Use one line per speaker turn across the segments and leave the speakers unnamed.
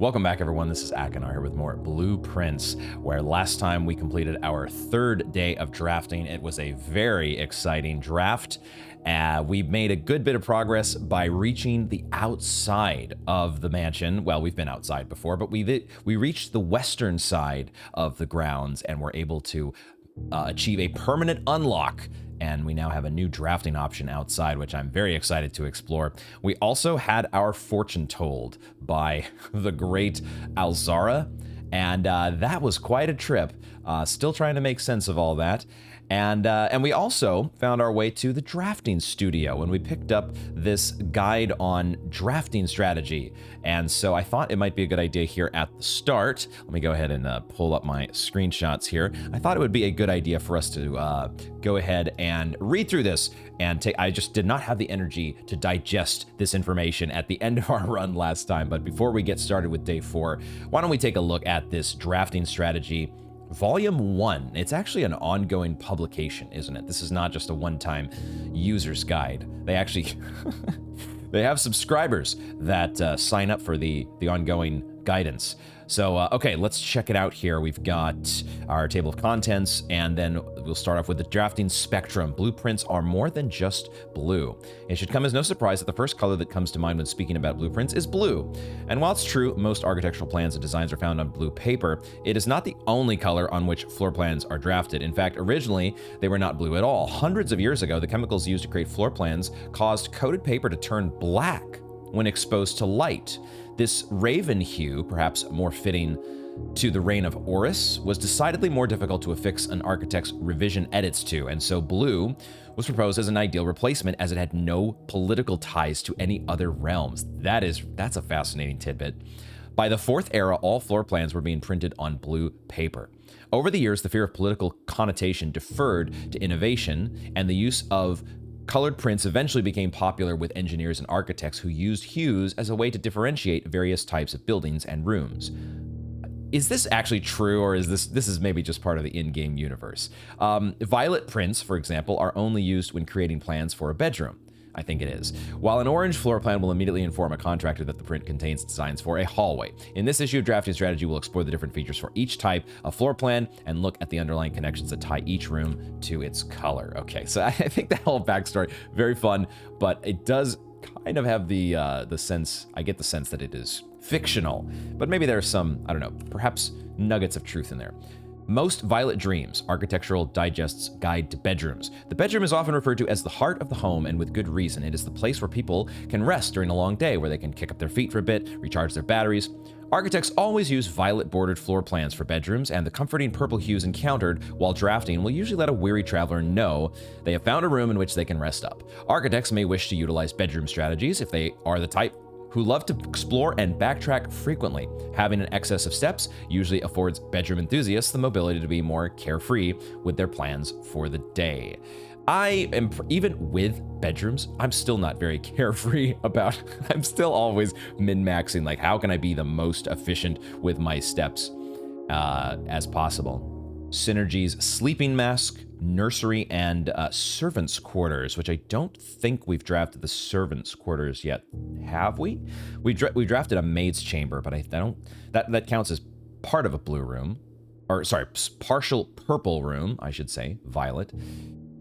Welcome back, everyone. This is Akinar here with more Blueprints, where last time we completed our third day of drafting. It was a very exciting draft. We made a good bit of progress by reaching the outside of the mansion. Well, we've been outside before, but we reached the western side of the grounds and were able to achieve a permanent unlock, and we now have a new drafting option outside, which I'm very excited to explore. We also had our fortune told by the great Alzara, and that was quite a trip. Still trying to make sense of all that. And we also found our way to the drafting studio when we picked up this guide on drafting strategy. And so I thought it might be a good idea here at the start. Let me go ahead and pull up my screenshots here. I thought it would be a good idea for us to go ahead and read through this and I just did not have the energy to digest this information at the end of our run last time. But before we get started with day 4, why don't we take a look at this drafting strategy Volume 1. It's actually an ongoing publication, isn't it? This is not just a one-time user's guide. They actually they have subscribers that sign up for the ongoing guidance. So, okay, let's check it out here. We've got our table of contents, and then we'll start off with the drafting spectrum. Blueprints are more than just blue. It should come as no surprise that the first color that comes to mind when speaking about blueprints is blue. And while it's true, most architectural plans and designs are found on blue paper, it is not the only color on which floor plans are drafted. In fact, originally, they were not blue at all. Hundreds of years ago, the chemicals used to create floor plans caused coated paper to turn black when exposed to light. This raven hue, perhaps more fitting to the reign of Horus, was decidedly more difficult to affix an architect's revision edits to, and so blue was proposed as an ideal replacement as it had no political ties to any other realms. That's a fascinating tidbit. By the 4th era, all floor plans were being printed on blue paper. Over the years, the fear of political connotation deferred to innovation, and the use of colored prints eventually became popular with engineers and architects who used hues as a way to differentiate various types of buildings and rooms. Is this actually true, or is this is maybe just part of the in-game universe? Violet prints, for example, are only used when creating plans for a bedroom. I think it is. While an orange floor plan will immediately inform a contractor that the print contains designs for a hallway. In this issue of Drafting Strategy, we'll explore the different features for each type of floor plan and look at the underlying connections that tie each room to its color. Okay, so I think that whole backstory, very fun, but it does kind of have the sense, I get the sense that it is fictional, but maybe there's some, I don't know, perhaps nuggets of truth in there. Most Violet Dreams, Architectural Digest's Guide to Bedrooms. The bedroom is often referred to as the heart of the home, and with good reason. It is the place where people can rest during a long day, where they can kick up their feet for a bit, recharge their batteries. Architects always use violet-bordered floor plans for bedrooms, and the comforting purple hues encountered while drafting will usually let a weary traveler know they have found a room in which they can rest up. Architects may wish to utilize bedroom strategies if they are the type who love to explore and backtrack frequently. Having an excess of steps usually affords bedroom enthusiasts the mobility to be more carefree with their plans for the day. I am, even with bedrooms, I'm still not very carefree about, I'm still always min-maxing, like how can I be the most efficient with my steps as possible. Synergy's Sleeping Mask, Nursery, and Servants' Quarters, which I don't think we've drafted the Servants' Quarters yet, have we? We drafted a Maid's Chamber, but I don't, that counts as part of a blue room, or sorry, partial purple room, I should say, violet,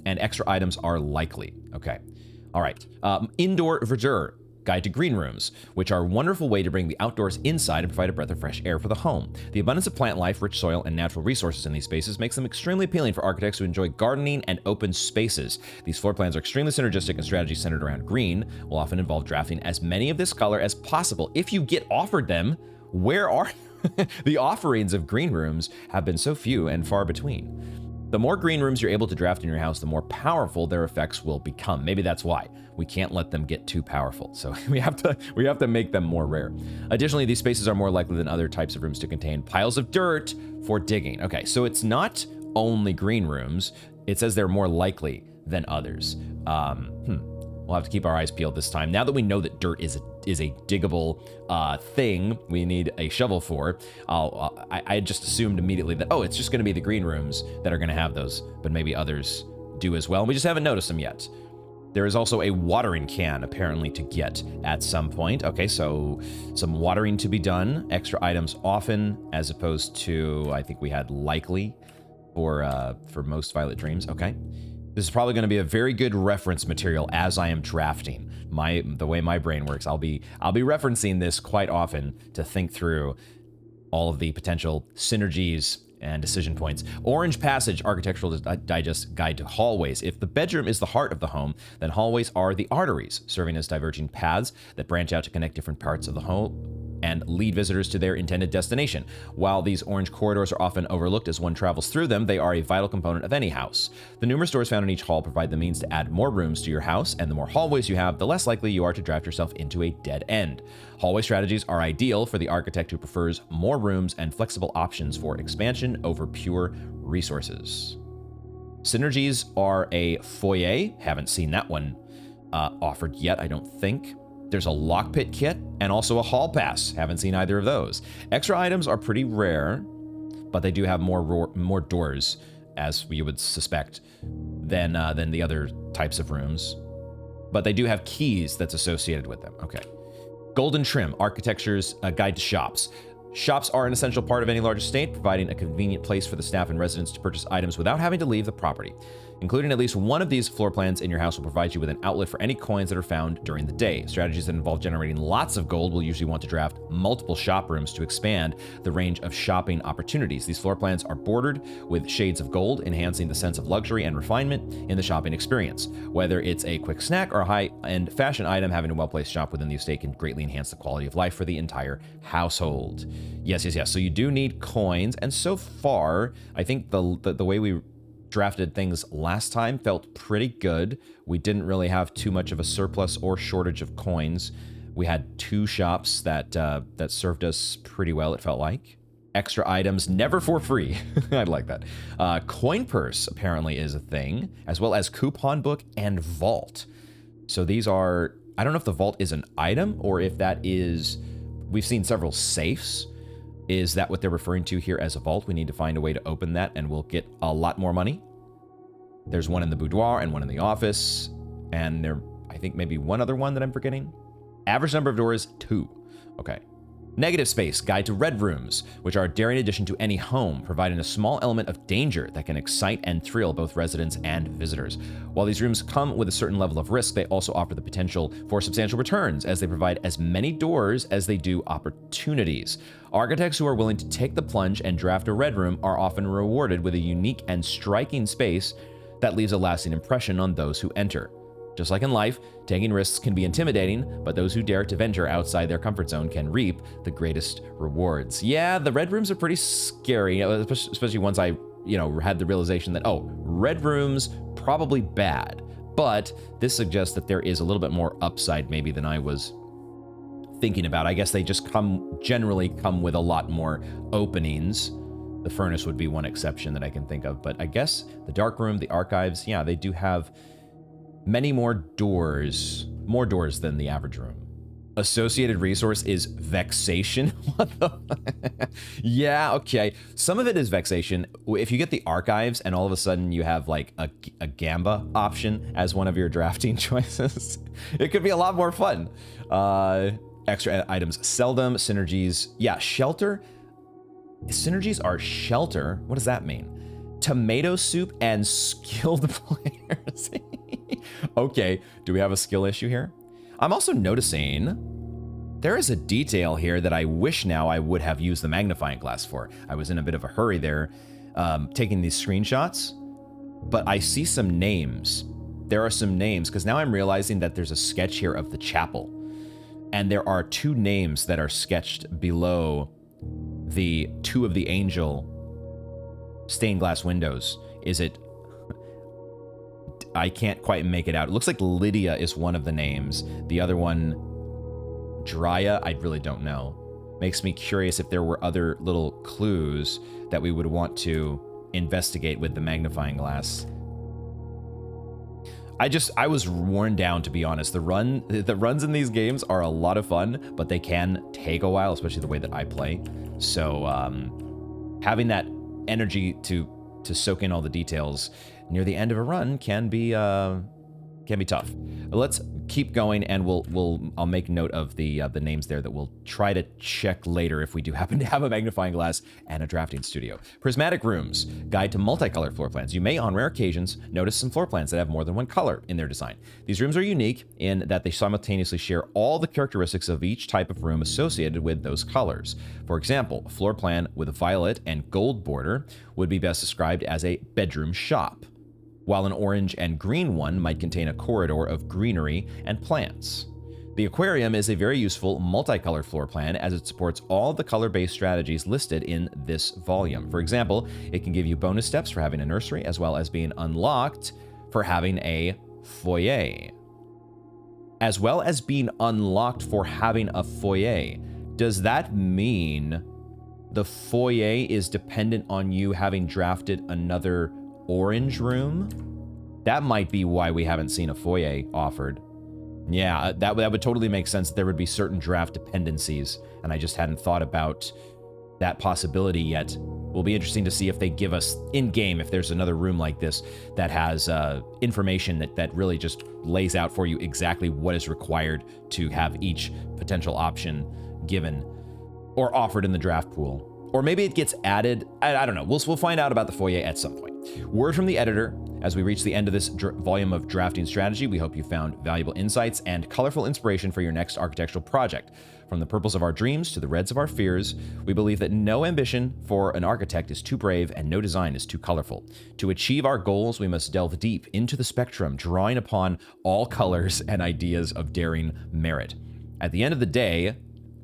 and extra items are likely. Okay, all right. Indoor Verdure, Guide to Green Rooms, which are a wonderful way to bring the outdoors inside and provide a breath of fresh air for the home. The abundance of plant life, rich soil, and natural resources in these spaces makes them extremely appealing for architects who enjoy gardening and open spaces. These floor plans are extremely synergistic, and strategies centered around green will often involve drafting as many of this color as possible. If you get offered them, where are the offerings of green rooms have been so few and far between. The more green rooms you're able to draft in your house, the more powerful their effects will become. Maybe that's why we can't let them get too powerful. So we have to make them more rare. Additionally, these spaces are more likely than other types of rooms to contain piles of dirt for digging. Okay, so it's not only green rooms. It says they're more likely than others. We'll have to keep our eyes peeled this time. Now that we know that dirt is a diggable thing we need a shovel for, I just assumed immediately that, oh, it's just going to be the green rooms that are going to have those, but maybe others do as well. We just haven't noticed them yet. There is also a watering can, apparently, to get at some point. Okay, so some watering to be done. Extra items often, as opposed to, I think we had likely for most Violet Dreams. Okay. This is probably going to be a very good reference material as I am drafting. The way my brain works, I'll be referencing this quite often to think through all of the potential synergies and decision points. Orange Passage Architectural Digest Guide to Hallways. If the bedroom is the heart of the home, then hallways are the arteries, serving as diverging paths that branch out to connect different parts of the home and lead visitors to their intended destination. While these orange corridors are often overlooked as one travels through them, they are a vital component of any house. The numerous doors found in each hall provide the means to add more rooms to your house, and the more hallways you have, the less likely you are to draft yourself into a dead end. Hallway strategies are ideal for the architect who prefers more rooms and flexible options for expansion over pure resources. Synergies are a foyer. Haven't seen that one offered yet, I don't think. There's a lockpit kit and also a hall pass. Haven't seen either of those. Extra items are pretty rare, but they do have more doors, as you would suspect, than the other types of rooms. But they do have keys that's associated with them. Okay. Golden Trim, Architecture's Guide to Shops. Shops are an essential part of any large estate, providing a convenient place for the staff and residents to purchase items without having to leave the property. Including at least one of these floor plans in your house will provide you with an outlet for any coins that are found during the day. Strategies that involve generating lots of gold will usually want to draft multiple shop rooms to expand the range of shopping opportunities. These floor plans are bordered with shades of gold, enhancing the sense of luxury and refinement in the shopping experience. Whether it's a quick snack or a high-end fashion item, having a well-placed shop within the estate can greatly enhance the quality of life for the entire household. Yes. So you do need coins, and so far, I think the way we drafted things last time felt pretty good. We didn't really have too much of a surplus or shortage of coins. We had 2 shops that served us pretty well, it felt like. Extra items, never for free. I like that. Coin purse apparently is a thing, as well as coupon book and vault. So these are, I don't know if the vault is an item or if that is, we've seen several safes. Is that what they're referring to here as a vault? We need to find a way to open that and we'll get a lot more money. There's one in the boudoir and one in the office. And there, I think maybe one other one that I'm forgetting. Average number of doors, 2. Okay. Negative Space, Guide to Red Rooms, which are a daring addition to any home, providing a small element of danger that can excite and thrill both residents and visitors. While these rooms come with a certain level of risk, they also offer the potential for substantial returns, as they provide as many doors as they do opportunities. Architects who are willing to take the plunge and draft a red room are often rewarded with a unique and striking space that leaves a lasting impression on those who enter. Just like in life, taking risks can be intimidating, but those who dare to venture outside their comfort zone can reap the greatest rewards. Yeah, the red rooms are pretty scary, especially once I, had the realization that, red rooms, probably bad. But this suggests that there is a little bit more upside maybe than I was thinking about. I guess they just generally come with a lot more openings. The furnace would be one exception that I can think of, but I guess the dark room, the archives, yeah, they do have many more doors than the average room. Associated resource is vexation. What the? Yeah, okay. Some of it is vexation. If you get the archives and all of a sudden you have like a gamba option as one of your drafting choices, it could be a lot more fun. Extra items, seldom, synergies. Yeah, shelter. Synergies are shelter. What does that mean? Tomato soup and skilled players. Okay, do we have a skill issue here? I'm also noticing there is a detail here that I wish now I would have used the magnifying glass for. I was in a bit of a hurry there taking these screenshots, but I see some names. There are some names, because now I'm realizing that there's a sketch here of the chapel, and there are 2 names that are sketched below the 2 of the angel stained glass windows. Is it? I can't quite make it out. It looks like Lydia is one of the names. The other one, Drya, I really don't know. Makes me curious if there were other little clues that we would want to investigate with the magnifying glass. I was worn down, to be honest. The runs in these games are a lot of fun, but they can take a while, especially the way that I play. So having that energy to soak in all the details near the end of a run can be can be tough. Let's keep going, and I'll make note of the names there that we'll try to check later if we do happen to have a magnifying glass and a drafting studio. Prismatic rooms, guide to multicolor floor plans. You may, on rare occasions, notice some floor plans that have more than one color in their design. These rooms are unique in that they simultaneously share all the characteristics of each type of room associated with those colors. For example, a floor plan with a violet and gold border would be best described as a bedroom shop, while an orange and green one might contain a corridor of greenery and plants. The aquarium is a very useful multicolored floor plan as it supports all the color-based strategies listed in this volume. For example, it can give you bonus steps for having a nursery, as well as being unlocked for having a foyer. As well as being unlocked for having a foyer. Does that mean the foyer is dependent on you having drafted another orange room? That might be why we haven't seen a foyer offered. Yeah, that would totally make sense. There would be certain draft dependencies, and I just hadn't thought about that possibility yet. Will be interesting to see if they give us in-game, if there's another room like this that has information that really just lays out for you exactly what is required to have each potential option given or offered in the draft pool. Or maybe it gets added. I don't know. We'll find out about the foyer at some point. Word from the editor. As we reach the end of this volume of drafting strategy, we hope you found valuable insights and colorful inspiration for your next architectural project. From the purples of our dreams to the reds of our fears, we believe that no ambition for an architect is too brave and no design is too colorful. To achieve our goals, we must delve deep into the spectrum, drawing upon all colors and ideas of daring merit. At the end of the day,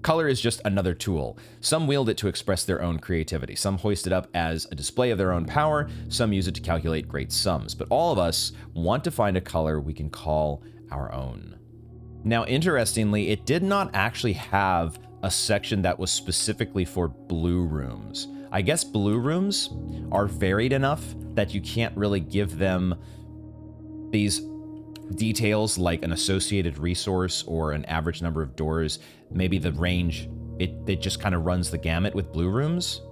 color is just another tool. Some wield it to express their own creativity. Some hoist it up as a display of their own power. Some use it to calculate great sums. But all of us want to find a color we can call our own. Now, interestingly, it did not actually have a section that was specifically for blue rooms. I guess blue rooms are varied enough that you can't really give them these details like an associated resource or an average number of doors. Maybe the range, it just kind of runs the gamut with blue rooms.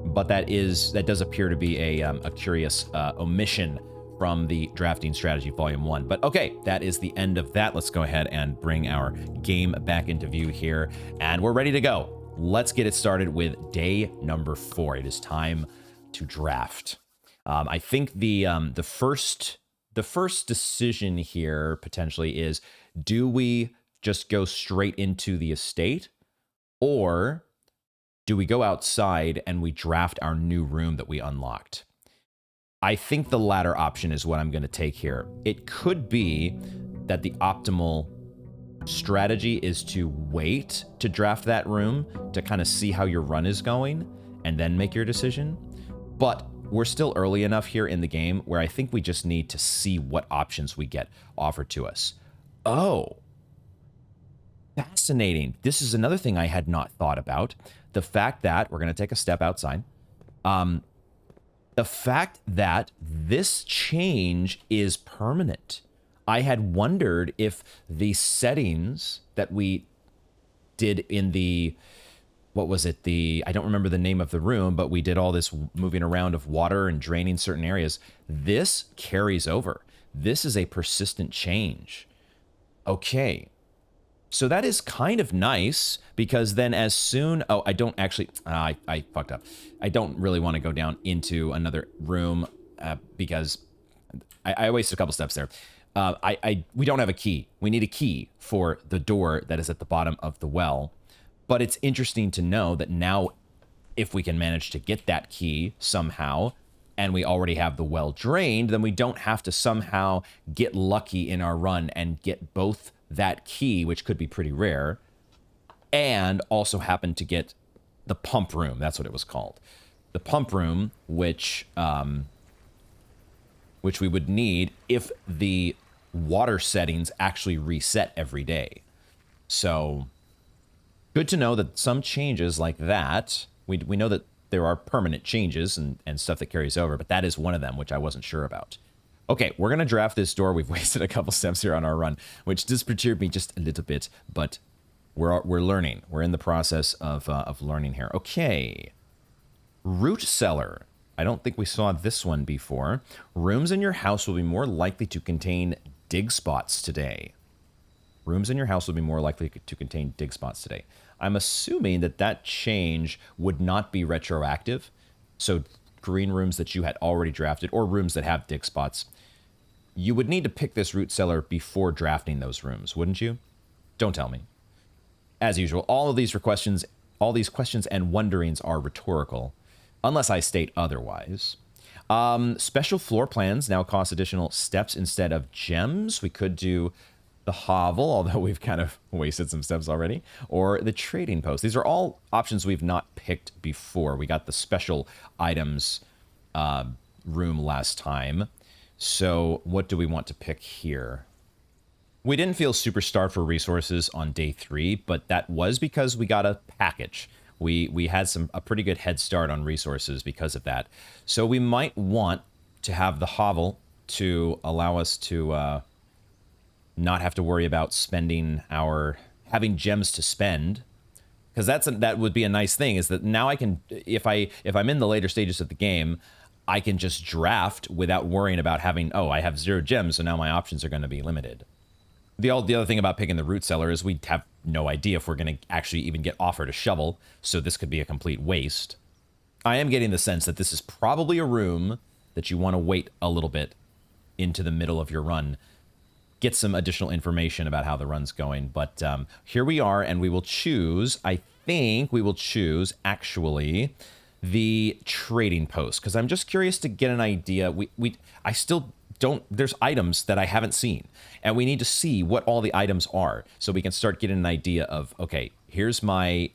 But that does appear to be a curious omission from the Drafting Strategy Volume 1. But okay, that is the end of that. Let's go ahead and bring our game back into view here. And we're ready to go. Let's get it started with day number 4. It is time to draft. I think the first decision here potentially is, do we just go straight into the estate, or do we go outside and we draft our new room that we unlocked? I think the latter option is what I'm going to take here. It could be that the optimal strategy is to wait to draft that room to kind of see how your run is going and then make your decision. But we're still early enough here in the game where I think we just need to see what options we get offered to us. Oh, fascinating. This is another thing I had not thought about. The fact that, we're going to take a step outside. The fact that this change is permanent. I had wondered if the settings that we did in the, what was it? I don't remember the name of the room, but we did all this moving around of water and draining certain areas. This carries over. This is a persistent change. Okay. So that is kind of nice, because then as soon, oh, I don't actually, I fucked up. I don't really want to go down into another room because I wasted a couple steps there. We don't have a key. We need a key for the door that is at the bottom of the well. But it's interesting to know that now, if we can manage to get that key somehow, and we already have the well drained, then we don't have to somehow get lucky in our run and get both that key, which could be pretty rare, and also happen to get the pump room. That's what it was called. The pump room, which we would need if the water settings actually reset every day. So good to know that some changes like that, we know that there are permanent changes and stuff that carries over, but that is one of them, which I wasn't sure about. Okay, we're going to draft this door. We've wasted a couple steps here on our run, which does perturb me just a little bit, but we're learning. We're in the process of learning here. Okay, root cellar. I don't think we saw this one before. Rooms in your house will be more likely to contain dig spots today. Rooms in your house will be more likely to contain dig spots today. I'm assuming that that change would not be retroactive. So green rooms that you had already drafted or rooms that have dig spots, you would need to pick this root cellar before drafting those rooms, wouldn't you? Don't tell me. As usual, all these questions and wonderings are rhetorical, unless I state otherwise. Special floor plans now cost additional steps instead of gems. We could do the hovel, although we've kind of wasted some steps already, or the trading post. These are all options we've not picked before. We got the special items room last time. So what do we want to pick here? We didn't feel super starved for resources on day 3, but that was because we got a package. We had a pretty good head start on resources because of that. So we might want to have the hovel to allow us to not have to worry about having gems to spend. Because that would be a nice thing, is that now I can, if I'm in the later stages of the game, I can just draft without worrying about having, I have 0 gems, so now my options are going to be limited. The other thing about picking the root cellar is we have no idea if we're going to actually even get offered a shovel, so this could be a complete waste. I am getting the sense that this is probably a room that you want to wait a little bit into the middle of your run, get some additional information about how the run's going. But here we are, and we will choose, I think we will choose, actually, the trading post, because I'm just curious to get an idea. I still don't, there's items that I haven't seen, and we need to see what all the items are so we can start getting an idea of, okay, here's the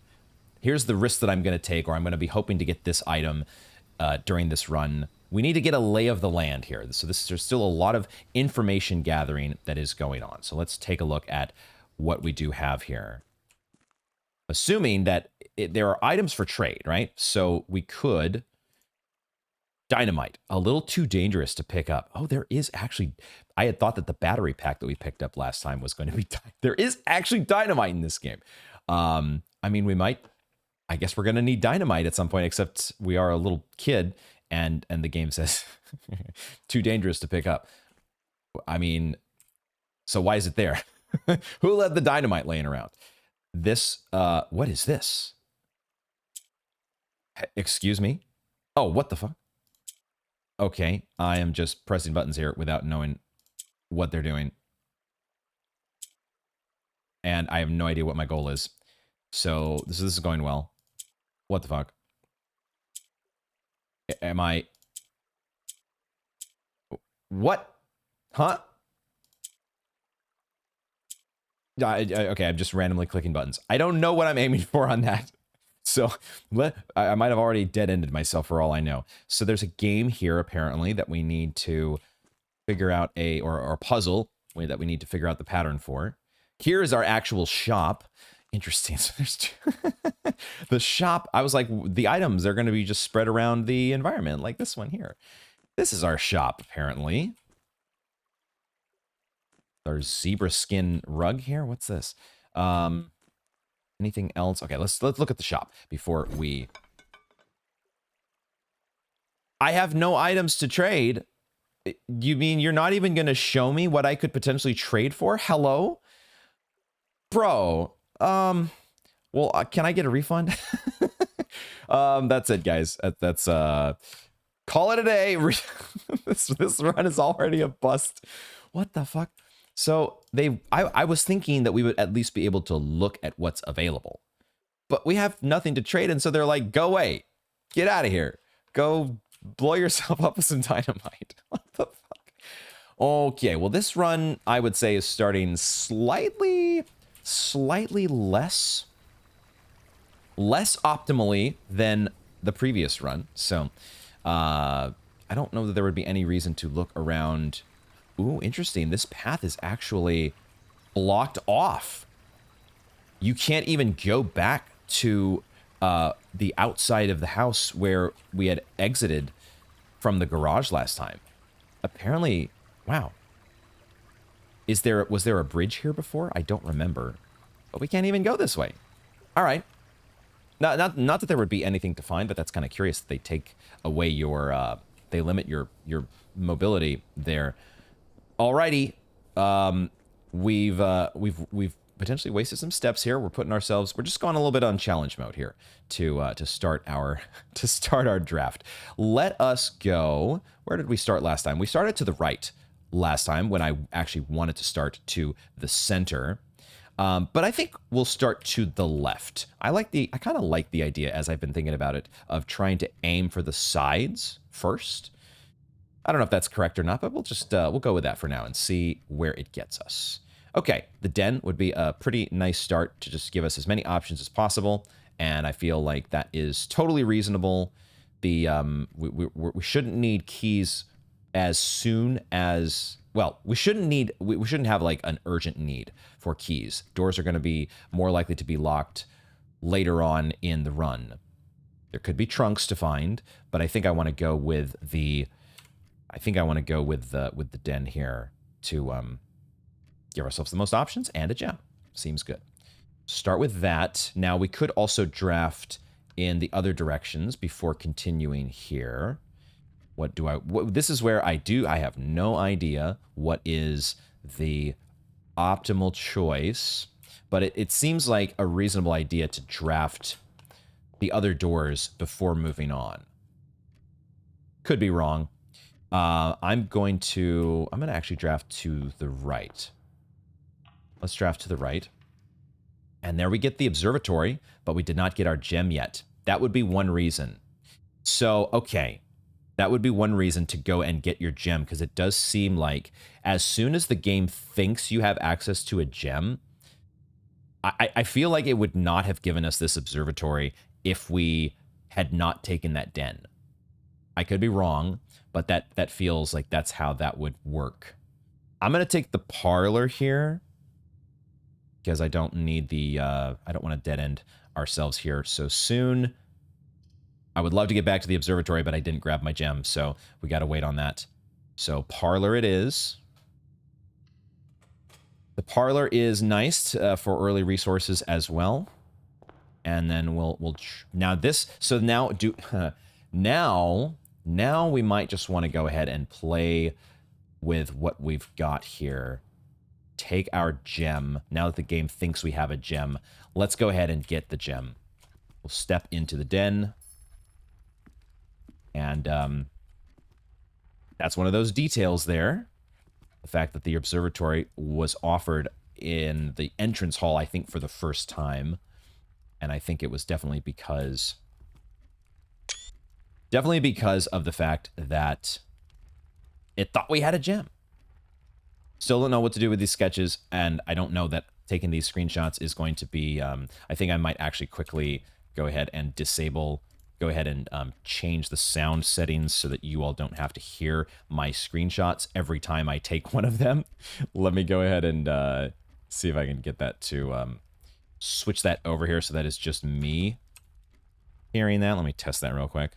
risk that I'm going to take, or I'm going to be hoping to get this item during this run. We need to get a lay of the land here. So there's still a lot of information gathering that is going on. So let's take a look at what we do have here. Assuming that there are items for trade, right? So we could... Dynamite, a little too dangerous to pick up. Oh, there is actually... I had thought that the battery pack that we picked up last time was going to be... There is actually dynamite in this game. I mean, we might... I guess we're going to need dynamite at some point, except we are a little kid, and the game says too dangerous to pick up. I mean, so why is it there? Who left the dynamite laying around? This, what is this? Excuse me? Oh, what the fuck? Okay, I am just pressing buttons here without knowing what they're doing. And I have no idea what my goal is. So this is going well. What the fuck? Am I... What? Huh? Okay, I'm just randomly clicking buttons. I don't know what I'm aiming for on that. So I might have already dead-ended myself for all I know. So there's a game here, apparently, that we need to figure out or a puzzle that we need to figure out the pattern for. Here is our actual shop. Interesting. So there's the shop. I was like, the items are going to be just spread around the environment, like this one here. This is our shop, apparently. There's zebra skin rug here. What's this? Anything else? Okay, let's look at the shop before we... I have no items to trade. You mean you're not even going to show me what I could potentially trade for? Hello? Bro. Well, can I get a refund? That's it, guys. That's call it a day. This run is already a bust. What the fuck? So I was thinking that we would at least be able to look at what's available, but we have nothing to trade. And so they're like, go away, get out of here, go blow yourself up with some dynamite. What the fuck? Okay. Well, this run I would say is starting slightly less optimally than the previous run. So, I don't know that there would be any reason to look around. Ooh, interesting. This path is actually blocked off. You can't even go back to the outside of the house where we had exited from the garage last time. Apparently, wow. Was there a bridge here before? I don't remember. But we can't even go this way. All right. Not that there would be anything to find, but that's kind of curious that they take away your... they limit your mobility there. Alrighty, We've potentially wasted some steps here. We're putting ourselves. We're just going a little bit on challenge mode here to start our to start our draft. Let us go. Where did we start last time? We started to the right last time when I actually wanted to start to the center. But I think we'll start to the left. I kind of like the idea, as I've been thinking about it, of trying to aim for the sides first. I don't know if that's correct or not, but we'll go with that for now and see where it gets us. Okay, the den would be a pretty nice start to just give us as many options as possible, and I feel like that is totally reasonable. We shouldn't need keys as soon as, well, we shouldn't have like an urgent need for keys. Doors are going to be more likely to be locked later on in the run. There could be trunks to find, but I think I want to go with the den here to give ourselves the most options and a gem. Seems good. Start with that. Now we could also draft in the other directions before continuing here. This is where I have no idea what is the optimal choice, but it seems like a reasonable idea to draft the other doors before moving on. Could be wrong. I'm going to actually draft to the right. Let's draft to the right. And there we get the observatory, but we did not get our gem yet. That would be one reason. So, okay. That would be one reason to go and get your gem, because it does seem like as soon as the game thinks you have access to a gem, I feel like it would not have given us this observatory if we had not taken that den. I could be wrong, but that feels like that's how that would work. I'm going to take the parlor here because I don't need the, I don't want to dead end ourselves here so soon. I would love to get back to the observatory, but I didn't grab my gem, so we got to wait on that. So parlor it is. The parlor is nice for early resources as well. And then now we might just want to go ahead and play with what we've got here. Take our gem. Now that the game thinks we have a gem, let's go ahead and get the gem. We'll step into the den. And that's one of those details there. The fact that the observatory was offered in the entrance hall, I think, for the first time. And I think it was definitely because of the fact that it thought we had a gem. Still don't know what to do with these sketches, and I don't know that taking these screenshots is going to be... I think I might actually quickly go ahead and change the sound settings so that you all don't have to hear my screenshots every time I take one of them. Let me go ahead and see if I can get that to switch that over here so that it's just me hearing that. Let me test that real quick.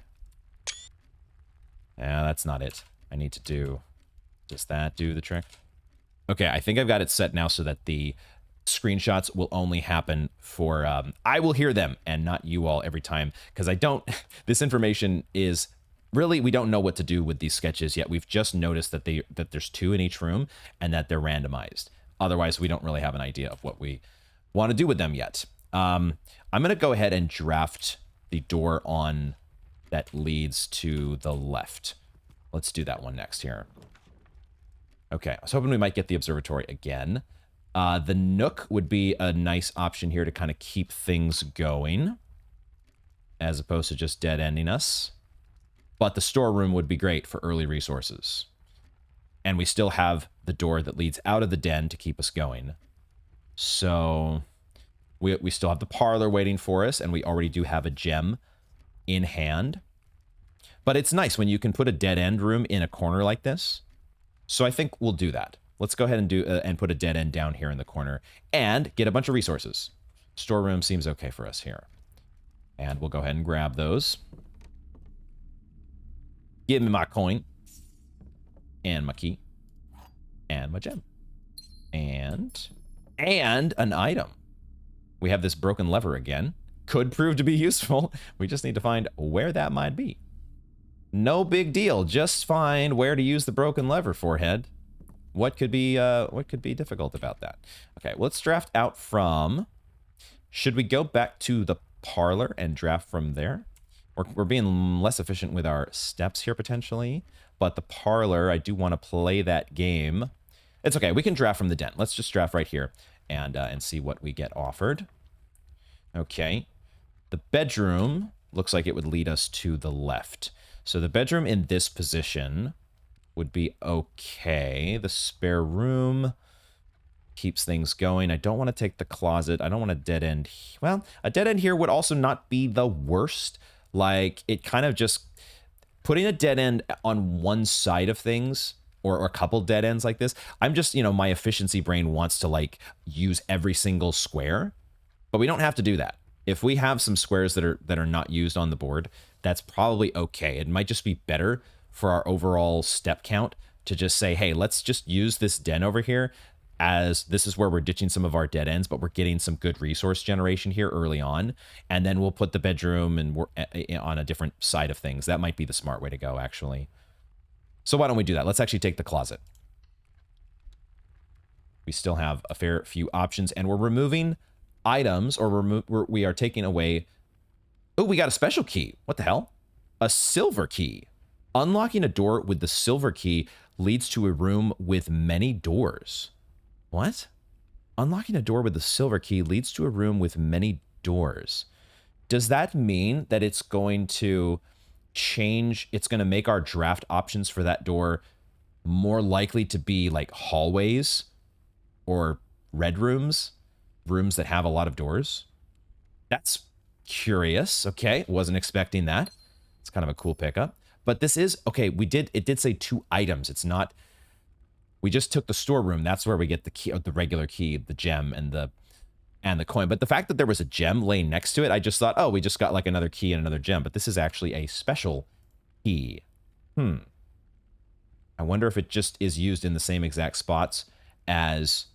Yeah, that's not it. I need to do... Does that do the trick? Okay, I think I've got it set now so that the screenshots will only happen for... I will hear them and not you all every time, because I don't... This information is... Really, we don't know what to do with these sketches yet. We've just noticed that there's 2 in each room and that they're randomized. Otherwise, we don't really have an idea of what we want to do with them yet. I'm going to go ahead and draft the door on that leads to the left. Let's do that one next here. Okay, I was hoping we might get the observatory again. The nook would be a nice option here to kind of keep things going, as opposed to just dead-ending us. But the storeroom would be great for early resources. And we still have the door that leads out of the den to keep us going. So we still have the parlor waiting for us, and we already do have a gem in hand. But it's nice when you can put a dead-end room in a corner like this. So I think we'll do that. Let's go ahead and and put a dead end down here in the corner and get a bunch of resources. Storeroom seems okay for us here. And we'll go ahead and grab those. Give me my coin. And my key. And my gem. And an item. We have this broken lever again. Could prove to be useful. We just need to find where that might be. No big deal. Just find where to use the broken lever, forehead. What could be difficult about that? Okay, let's draft out from... Should we go back to the parlor and draft from there? We're being less efficient with our steps here, potentially. But the parlor, I do want to play that game. It's okay. We can draft from the den. Let's just draft right here and see what we get offered. Okay. The bedroom looks like it would lead us to the left. So the bedroom in this position would be okay. The spare room keeps things going. I don't want to take the closet. I don't want a dead end. Well, a dead end here would also not be the worst. Like, it kind of just... Putting a dead end on one side of things, or a couple dead ends like this, I'm just, you know, my efficiency brain wants to, like, use every single square. But we don't have to do that. If we have some squares that are not used on the board, that's probably okay. It might just be better for our overall step count to just say, hey, let's just use this den over here, as this is where we're ditching some of our dead ends, but we're getting some good resource generation here early on. And then we'll put the bedroom and we're on a different side of things. That might be the smart way to go, actually. So why don't we do that? Let's actually take the closet. We still have a fair few options, and we're removing items, or we are taking away... Oh, we got a special key. What the hell? A silver key. Unlocking a door with the silver key leads to a room with many doors. What? Unlocking a door with the silver key leads to a room with many doors. Does that mean that it's going to change, it's going to make our draft options for that door more likely to be like hallways or red rooms, rooms that have a lot of doors? That's curious. Okay, wasn't expecting that. It's kind of a cool pickup. But this is, okay, it did say 2 items. It's not... We just took the storeroom. That's where we get the key, the regular key, the gem, and the coin. But the fact that there was a gem laying next to it, I just thought, oh, we just got like another key and another gem. But this is actually a special key. I wonder if it just is used in the same exact spots as...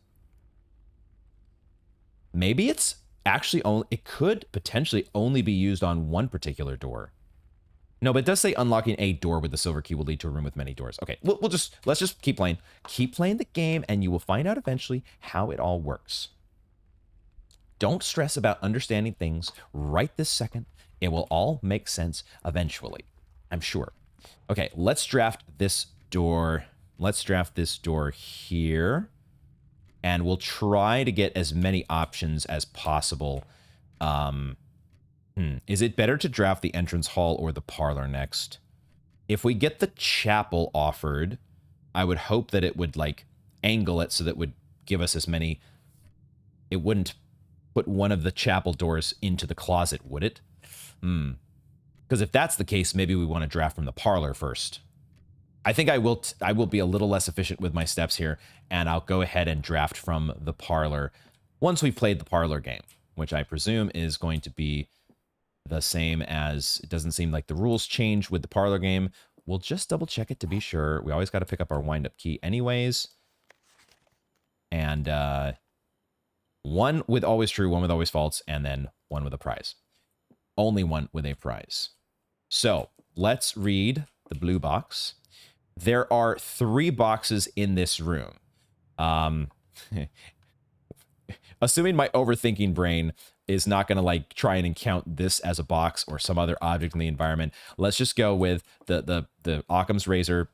Maybe it's actually only... It could potentially only be used on one particular door. No, but it does say unlocking a door with the silver key will lead to a room with many doors. Okay, let's just keep playing. Keep playing the game, and you will find out eventually how it all works. Don't stress about understanding things right this second. It will all make sense eventually, I'm sure. Okay, let's draft this door. Let's draft this door here, and we'll try to get as many options as possible. Is it better to draft the entrance hall or the parlor next? If we get the chapel offered, I would hope that it would, like, angle it so that it would give us as many... It wouldn't put one of the chapel doors into the closet, would it? Because if that's the case, maybe we want to draft from the parlor first. I think I will be a little less efficient with my steps here, and I'll go ahead and draft from the parlor once we've played the parlor game, which I presume is going to be the same as... It doesn't seem like the rules change with the parlor game. We'll just double check it to be sure. We always got to pick up our wind-up key anyways. And one with always true, one with always false, and then one with a prize. Only one with a prize. So let's read the blue box. There are 3 boxes in this room. Assuming my overthinking brain is not going to like try and count this as a box or some other object in the environment, let's just go with the Occam's razor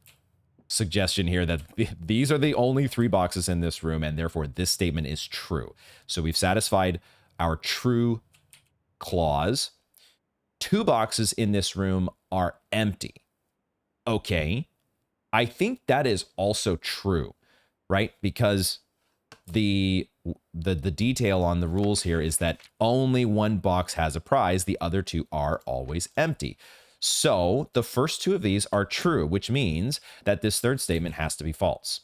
suggestion here that these are the only 3 boxes in this room, and therefore this statement is true. So we've satisfied our true clause. 2 boxes in this room are empty. Okay. I think that is also true, right? Because the detail on the rules here is that only 1 box has a prize. The other 2 are always empty. So the first 2 of these are true, which means that this third statement has to be false.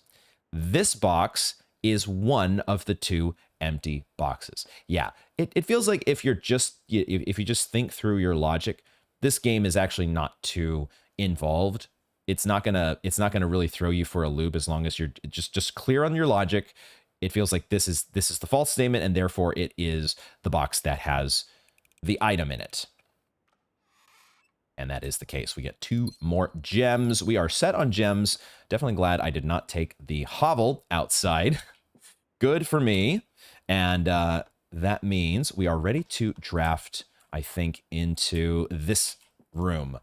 This box is one of the 2 empty boxes. Yeah, it feels like if you just think through your logic, this game is actually not too involved. It's not gonna really throw you for a loop as long as you're just clear on your logic. It feels like this is the false statement, and therefore it is the box that has the item in it. And that is the case. We get 2 more gems. We are set on gems. Definitely glad I did not take the hovel outside. Good for me. And that means we are ready to draft, I think, into this room.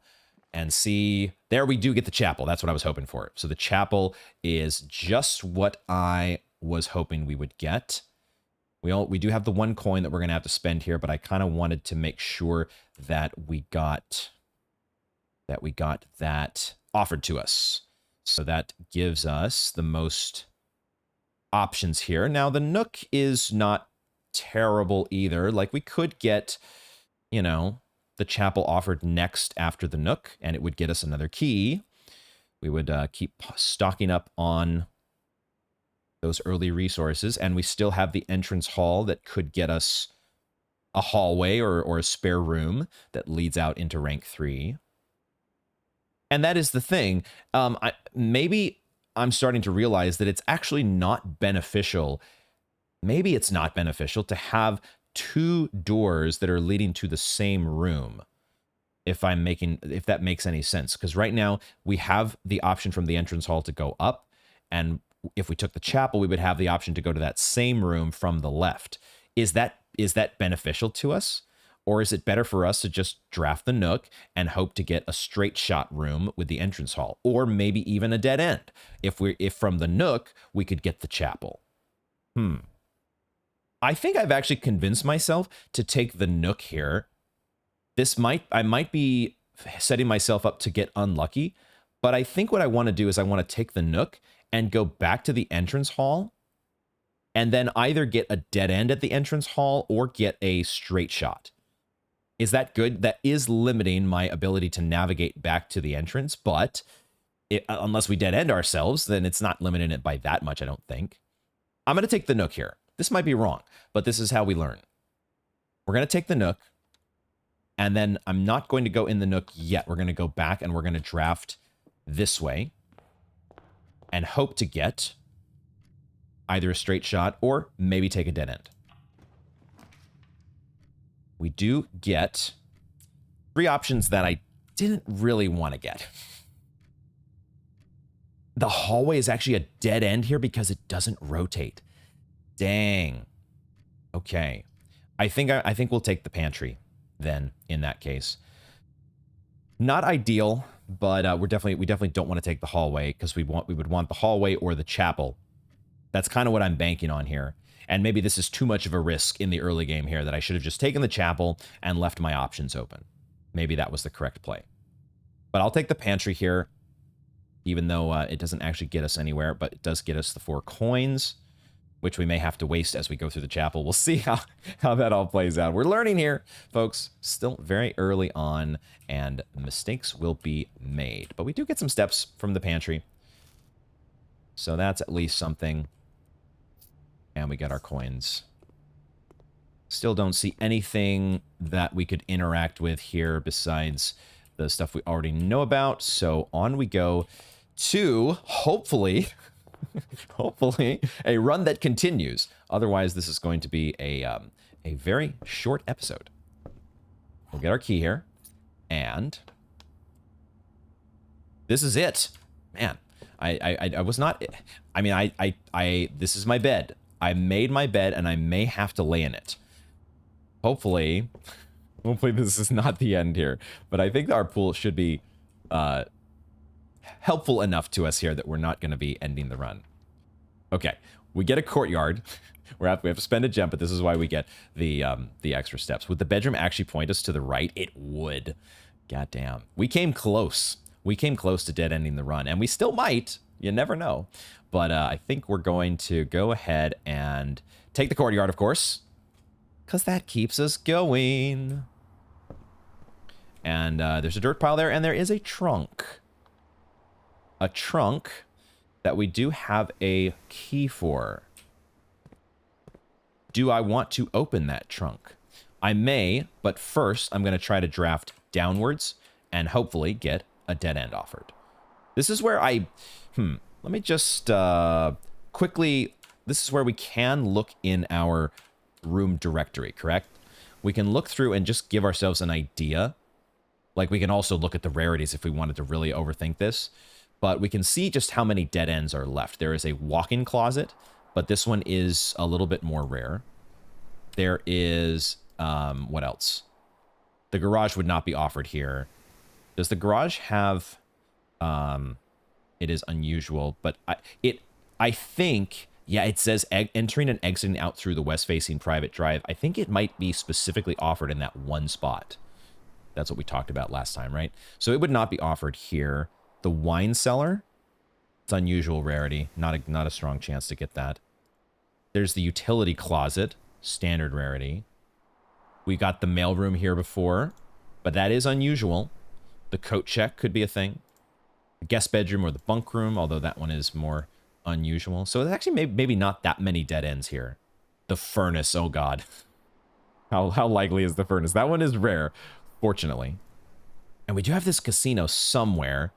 And see, there we do get the chapel. That's what I was hoping for. So the chapel is just what I was hoping we would get. We do have the 1 coin that we're going to have to spend here, but I kind of wanted to make sure that we got that offered to us. So that gives us the most options here. Now, the Nook is not terrible either. Like, we could get, you know, the chapel offered next after the Nook, and it would get us another key. We would keep stocking up on those early resources, and we still have the entrance hall that could get us a hallway or a spare room that leads out into rank 3. And that is the thing. Maybe I'm starting to realize that it's actually not beneficial. Maybe it's not beneficial to have 2 doors that are leading to the same room, if that makes any sense. Because right now we have the option from the entrance hall to go up, and if we took the chapel, we would have the option to go to that same room from the left. Is that beneficial to us? Or is it better for us to just draft the Nook and hope to get a straight shot room with the entrance hall, or maybe even a dead end? If from the Nook we could get the chapel. I think I've actually convinced myself to take the Nook here. I might be setting myself up to get unlucky, but I think what I want to do is I want to take the Nook and go back to the entrance hall, and then either get a dead end at the entrance hall or get a straight shot. Is that good? That is limiting my ability to navigate back to the entrance, but unless we dead end ourselves, then it's not limiting it by that much, I don't think. I'm going to take the Nook here. This might be wrong, but this is how we learn. We're going to take the Nook, and then I'm not going to go in the Nook yet. We're going to go back, and we're going to draft this way and hope to get either a straight shot or maybe take a dead end. We do get 3 options that I didn't really want to get. The hallway is actually a dead end here because it doesn't rotate. Dang. Okay. I think we'll take the pantry then in that case. Not ideal, but we definitely don't want to take the hallway, because we would want the hallway or the chapel. That's kind of what I'm banking on here. And maybe this is too much of a risk in the early game here, that I should have just taken the chapel and left my options open. Maybe that was the correct play. But I'll take the pantry here, even though it doesn't actually get us anywhere, but it does get us the 4 coins, which we may have to waste as we go through the chapel. We'll see how that all plays out. We're learning here, folks. Still very early on, and mistakes will be made. But we do get some steps from the pantry, so that's at least something. And we get our coins. Still don't see anything that we could interact with here besides the stuff we already know about. So on we go to, hopefully, hopefully, a run that continues. Otherwise, this is going to be a very short episode. We'll get our key here. And this is it. Man, I was not... I mean, this is my bed. I made my bed, and I may have to lay in it. Hopefully this is not the end here. But I think our pool should be helpful enough to us here that we're not going to be ending the run. Okay, we get a courtyard. We have to spend a gem, but this is why we get the extra steps. Would the bedroom actually point us to the right? It would. Goddamn. We came close. We came close to dead ending the run, and we still might. You never know. But I think we're going to go ahead and take the courtyard, of course, because that keeps us going. And there's a dirt pile there, and there is a trunk. A trunk that we do have a key for. Do I want to open that trunk? I may, but first I'm going to try to draft downwards and hopefully get a dead end offered. This is where let me just quickly, this is where we can look in our room directory, correct? We can look through and just give ourselves an idea Like, we can also look at the rarities if we wanted to really overthink this. But we can see just how many dead ends are left. There is a walk-in closet, but this one is a little bit more rare. There is, what else? The garage would not be offered here. Does the garage have, it is unusual, but I think, yeah, it says entering and exiting out through the west-facing private drive. I think it might be specifically offered in that one spot. That's what we talked about last time, right? So it would not be offered here. The wine cellar, it's unusual rarity. Not a strong chance to get that. There's the utility closet, standard rarity. We got the mailroom here before, but that is unusual. The coat check could be a thing. The guest bedroom or the bunk room, although that one is more unusual. So it's actually maybe not that many dead ends here. The furnace, oh god. How likely is the furnace? That one is rare, fortunately. And we do have this casino somewhere.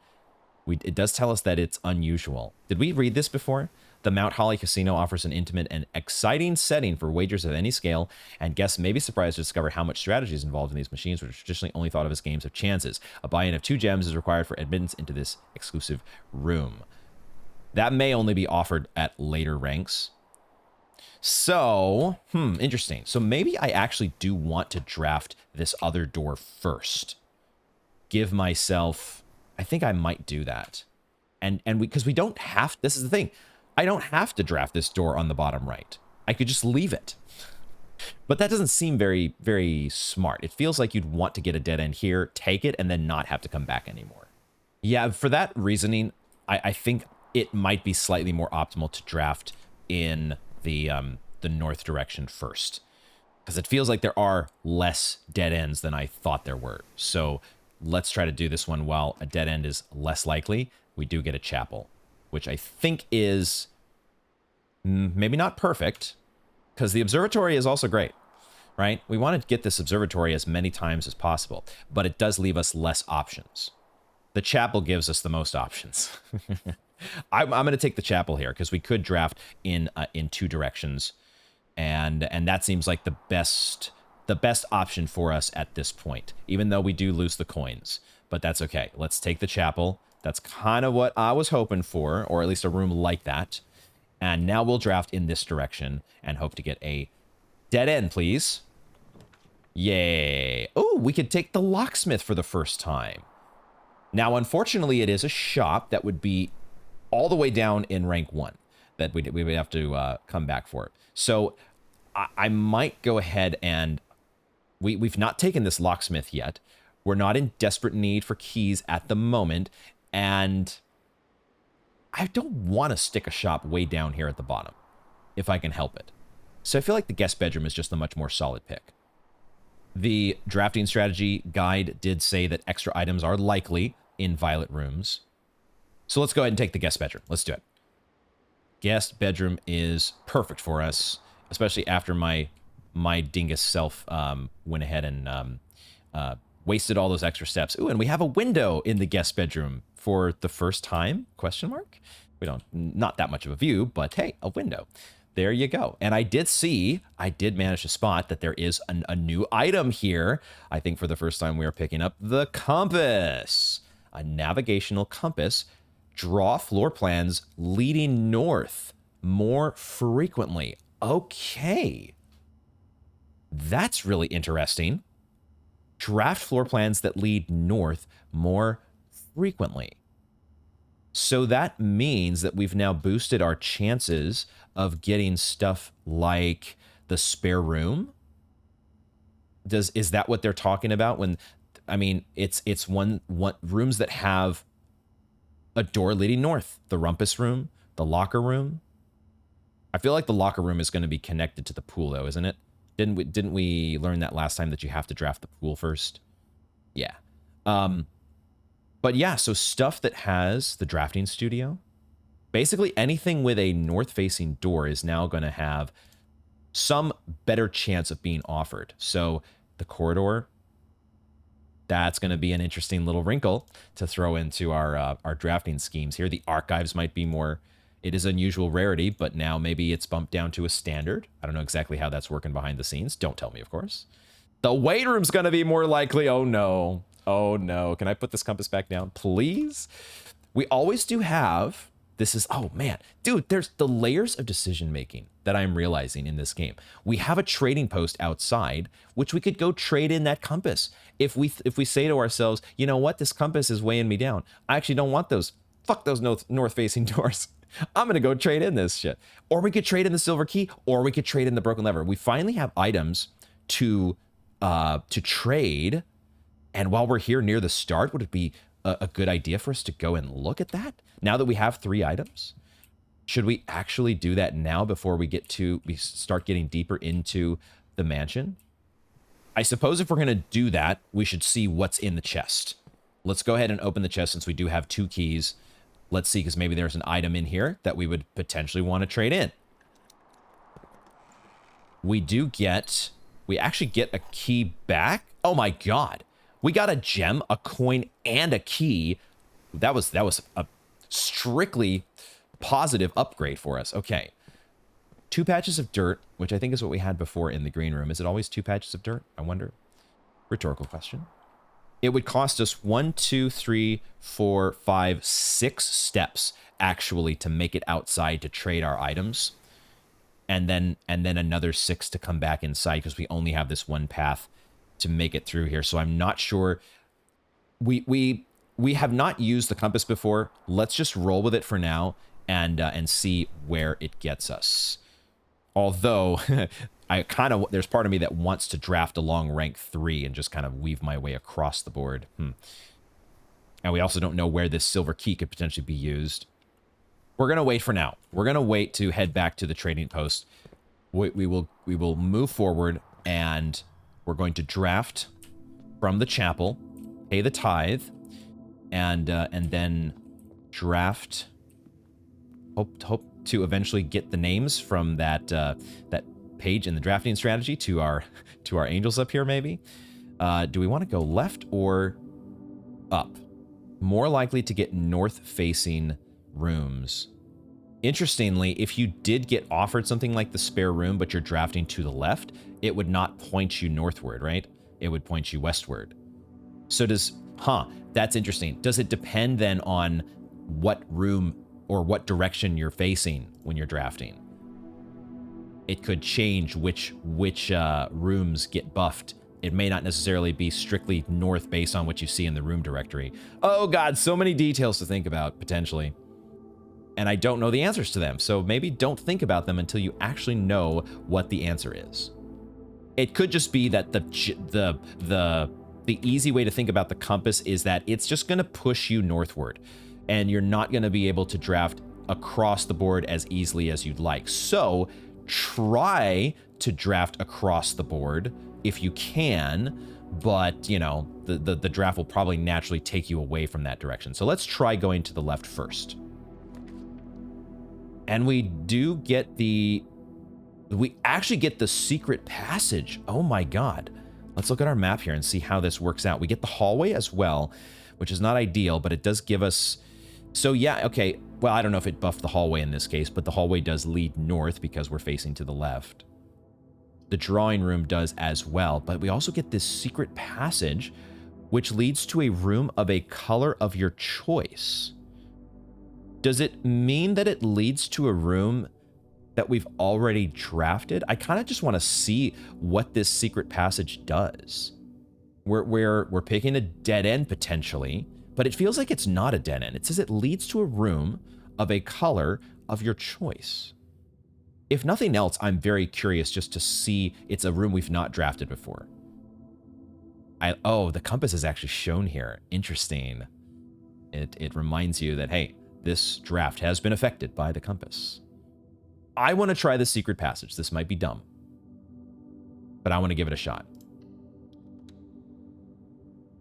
It does tell us that it's unusual. Did we read this before? The Mount Holly Casino offers an intimate and exciting setting for wagers of any scale, and guests may be surprised to discover how much strategy is involved in these machines, which are traditionally only thought of as games of chances. A buy-in of 2 gems is required for admittance into this exclusive room. That may only be offered at later ranks. So, interesting. So maybe I actually do want to draft this other door first. Give myself... I think I might do that. And because we don't have... This is the thing. I don't have to draft this door on the bottom right. I could just leave it. But that doesn't seem very, very smart. It feels like you'd want to get a dead end here, take it, and then not have to come back anymore. Yeah, for that reasoning, I think it might be slightly more optimal to draft in the north direction first. Because it feels like there are less dead ends than I thought there were. So let's try to do this one while a dead end is less likely. We do get a chapel, which I think is maybe not perfect, because the observatory is also great, right? We want to get this observatory as many times as possible, but it does leave us less options. The chapel gives us the most options. I'm going to take the chapel here, because we could draft in 2 directions, and that seems like the best option for us at this point, even though we do lose the coins. But that's okay. Let's take the chapel. That's kind of what I was hoping for, or at least a room like that. And now we'll draft in this direction and hope to get a dead end, please. Yay. Oh, we could take the locksmith for the first time. Now, unfortunately, it is a shop that would be all the way down in rank 1 that we would have to come back for. So I might go ahead and... We've not taken this locksmith yet. We're not in desperate need for keys at the moment. And I don't want to stick a shop way down here at the bottom, if I can help it. So I feel like the guest bedroom is just a much more solid pick. The drafting strategy guide did say that extra items are likely in violet rooms. So let's go ahead and take the guest bedroom. Let's do it. Guest bedroom is perfect for us, especially after my dingus self went ahead and wasted all those extra steps. Ooh, and we have a window in the guest bedroom for the first time, question mark? We don't, not that much of a view, but hey, a window. There you go. And I did manage to spot that there is a new item here. I think for the first time we are picking up the compass. A navigational compass. Draw floor plans leading north more frequently. Okay. That's really interesting. Draft floor plans that lead north more frequently. So that means that we've now boosted our chances of getting stuff like the spare room. Is that what they're talking about? When, I mean, it's one rooms that have a door leading north. The rumpus room, the locker room. I feel like the locker room is going to be connected to the pool, though, isn't it? Didn't we learn that last time that you have to draft the pool first? Yeah. But yeah, so stuff that has the drafting studio, basically anything with a north-facing door is now going to have some better chance of being offered. So the corridor, that's going to be an interesting little wrinkle to throw into our drafting schemes here. The archives might be more... It is unusual rarity, but now maybe it's bumped down to a standard. I don't know exactly how that's working behind the scenes. Don't tell me, of course. The weight room's going to be more likely. Oh, no. Oh no. Can I put this compass back down, please? We always do have, this is, oh man, dude, there's the layers of decision making that I'm realizing in this game. We have a trading post outside, which we could go trade in that compass. If we say to ourselves, you know what, this compass is weighing me down. I actually don't want those. Fuck those north facing doors. I'm gonna go trade in this shit. Or we could trade in the silver key, or we could trade in the broken lever. We finally have items to trade. And while we're here near the start, would it be a good idea for us to go and look at that? Now that we have 3 items, should we actually do that now before we start getting deeper into the mansion? I suppose if we're going to do that, we should see what's in the chest. Let's go ahead and open the chest since we do have 2 keys. Let's see, because maybe there's an item in here that we would potentially want to trade in. We actually get a key back. Oh my God. We got a gem, a coin, and a key. That was a strictly positive upgrade for us. Okay. 2 patches of dirt, which I think is what we had before in the green room. Is it always 2 patches of dirt? I wonder. Rhetorical question. It would cost us 1, 2, 3, 4, 5, 6 steps actually to make it outside to trade our items. And then another 6 to come back inside because we only have this one path to make it through here. So I'm not sure. We have not used the compass before. Let's just roll with it for now and see where it gets us. Although there's part of me that wants to draft along rank 3 and just kind of weave my way across the board. And we also don't know where this silver key could potentially be used. We're going to wait for now. We're going to wait to head back to the trading post. We will move forward and we're going to draft from the chapel, pay the tithe, and then draft. Hope to eventually get the names from that page in the drafting strategy to our angels up here. Maybe. Do we want to go left or up? More likely to get north-facing rooms. Interestingly, if you did get offered something like the spare room, but you're drafting to the left, it would not point you northward, right? It would point you westward. So that's interesting. Does it depend then on what room or what direction you're facing when you're drafting? It could change which rooms get buffed. It may not necessarily be strictly north based on what you see in the room directory. Oh God, so many details to think about, potentially. And I don't know the answers to them, so maybe don't think about them until you actually know what the answer is. It could just be that the easy way to think about the compass is that it's just going to push you northward, and you're not going to be able to draft across the board as easily as you'd like. So try to draft across the board if you can, but you know, the draft will probably naturally take you away from that direction. So let's try going to the left first. And we actually get the secret passage. Oh my God. Let's look at our map here and see how this works out. We get the hallway as well, which is not ideal, but it does give us, so yeah, okay. Well, I don't know if it buffed the hallway in this case, but the hallway does lead north because we're facing to the left. The drawing room does as well, but we also get this secret passage, which leads to a room of a color of your choice. Does it mean that it leads to a room that we've already drafted? I kind of just want to see what this secret passage does. We're picking a dead end potentially, but it feels like it's not a dead end. It says it leads to a room of a color of your choice. If nothing else, I'm very curious just to see. It's a room we've not drafted before. Oh, the compass is actually shown here. Interesting. It reminds you that, hey, this draft has been affected by the compass. I want to try the secret passage. This might be dumb, but I want to give it a shot.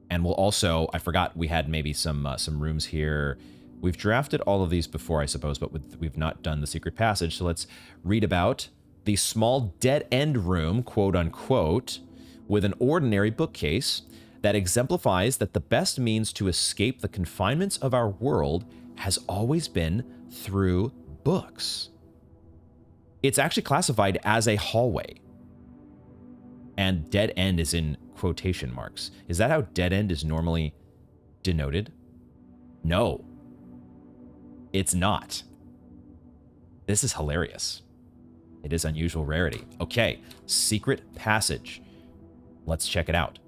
And we'll also, I forgot we had maybe some rooms here. We've drafted all of these before, I suppose, but we've not done the secret passage. So let's read about the small dead end room, quote unquote, with an ordinary bookcase that exemplifies that the best means to escape the confinements of our world has always been through books. It's actually classified as a hallway. And dead end is in quotation marks. Is that how dead end is normally denoted? No. It's not. This is hilarious. It is unusual rarity. Okay, secret passage. Let's check it out.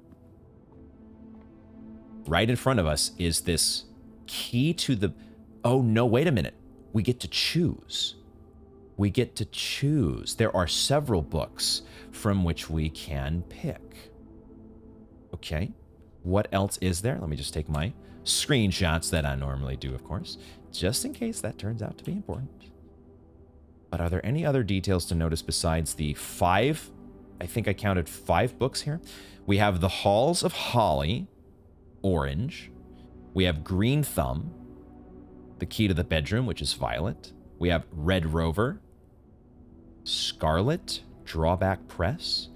Right in front of us is this key to the... Oh, no, wait a minute. We get to choose. We get to choose. There are several books from which we can pick. Okay, what else is there? Let me just take my screenshots that I normally do, of course, just in case that turns out to be important. But are there any other details to notice besides the 5? I think I counted 5 books here. We have The Halls of Holly, orange. We have Green Thumb, The Key to the Bedroom, which is violet. We have Red Rover, Scarlet, Drawback Press,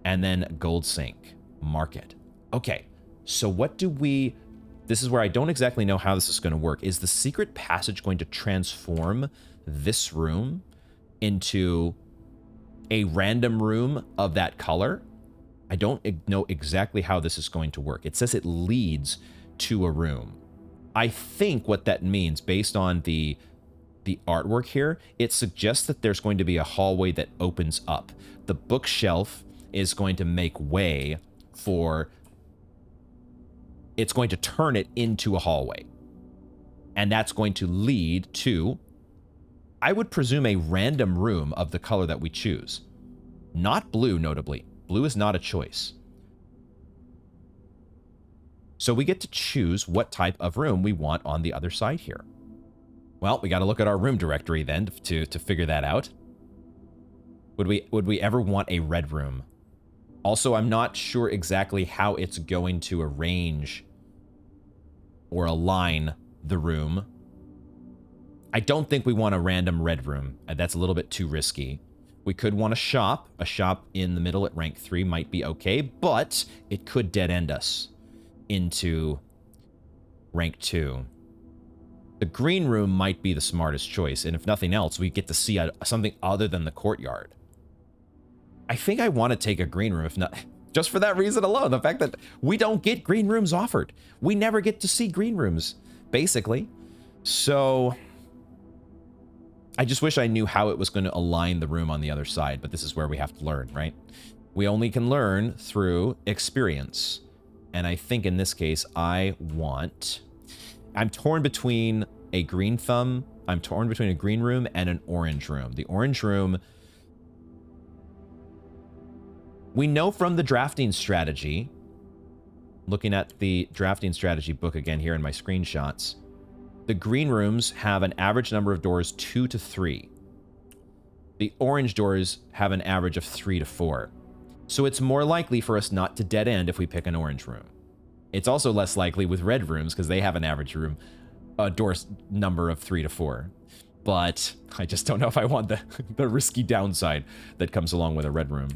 and then Gold Sink, Market. Okay, so what do we... This is where I don't exactly know how this is going to work. Is the secret passage going to transform this room into a random room of that color? I don't know exactly how this is going to work. It says it leads to a room. I think what that means, based on the artwork here, it suggests that there's going to be a hallway that opens up. The bookshelf is going to make way for... It's going to turn it into a hallway. And that's going to lead to, I would presume, a random room of the color that we choose. Not blue, notably. Blue is not a choice. So we get to choose what type of room we want on the other side here. Well, we got to look at our room directory then to figure that out. Would we ever want a red room? Also, I'm not sure exactly how it's going to arrange or align the room. I don't think we want a random red room. That's a little bit too risky. We could want a shop. A shop in the middle at rank 3 might be okay, but it could dead end us into rank 2. The green room might be the smartest choice, and if nothing else, we get to see something other than the courtyard. I think I want to take a green room, if not... Just for that reason alone, the fact that we don't get green rooms offered. We never get to see green rooms, basically. So... I just wish I knew how it was going to align the room on the other side, but this is where we have to learn, right? We only can learn through experience. And I think in this case, I'm torn between a green thumb, I'm torn between a green room and an orange room. The orange room, we know from the drafting strategy, looking at the drafting strategy book again here in my screenshots, the green rooms have an average number of doors 2 to 3. The orange doors have an average of 3 to 4. So it's more likely for us not to dead end if we pick an orange room. It's also less likely with red rooms because they have an average door number of 3 to 4. But I just don't know if I want the risky downside that comes along with a red room.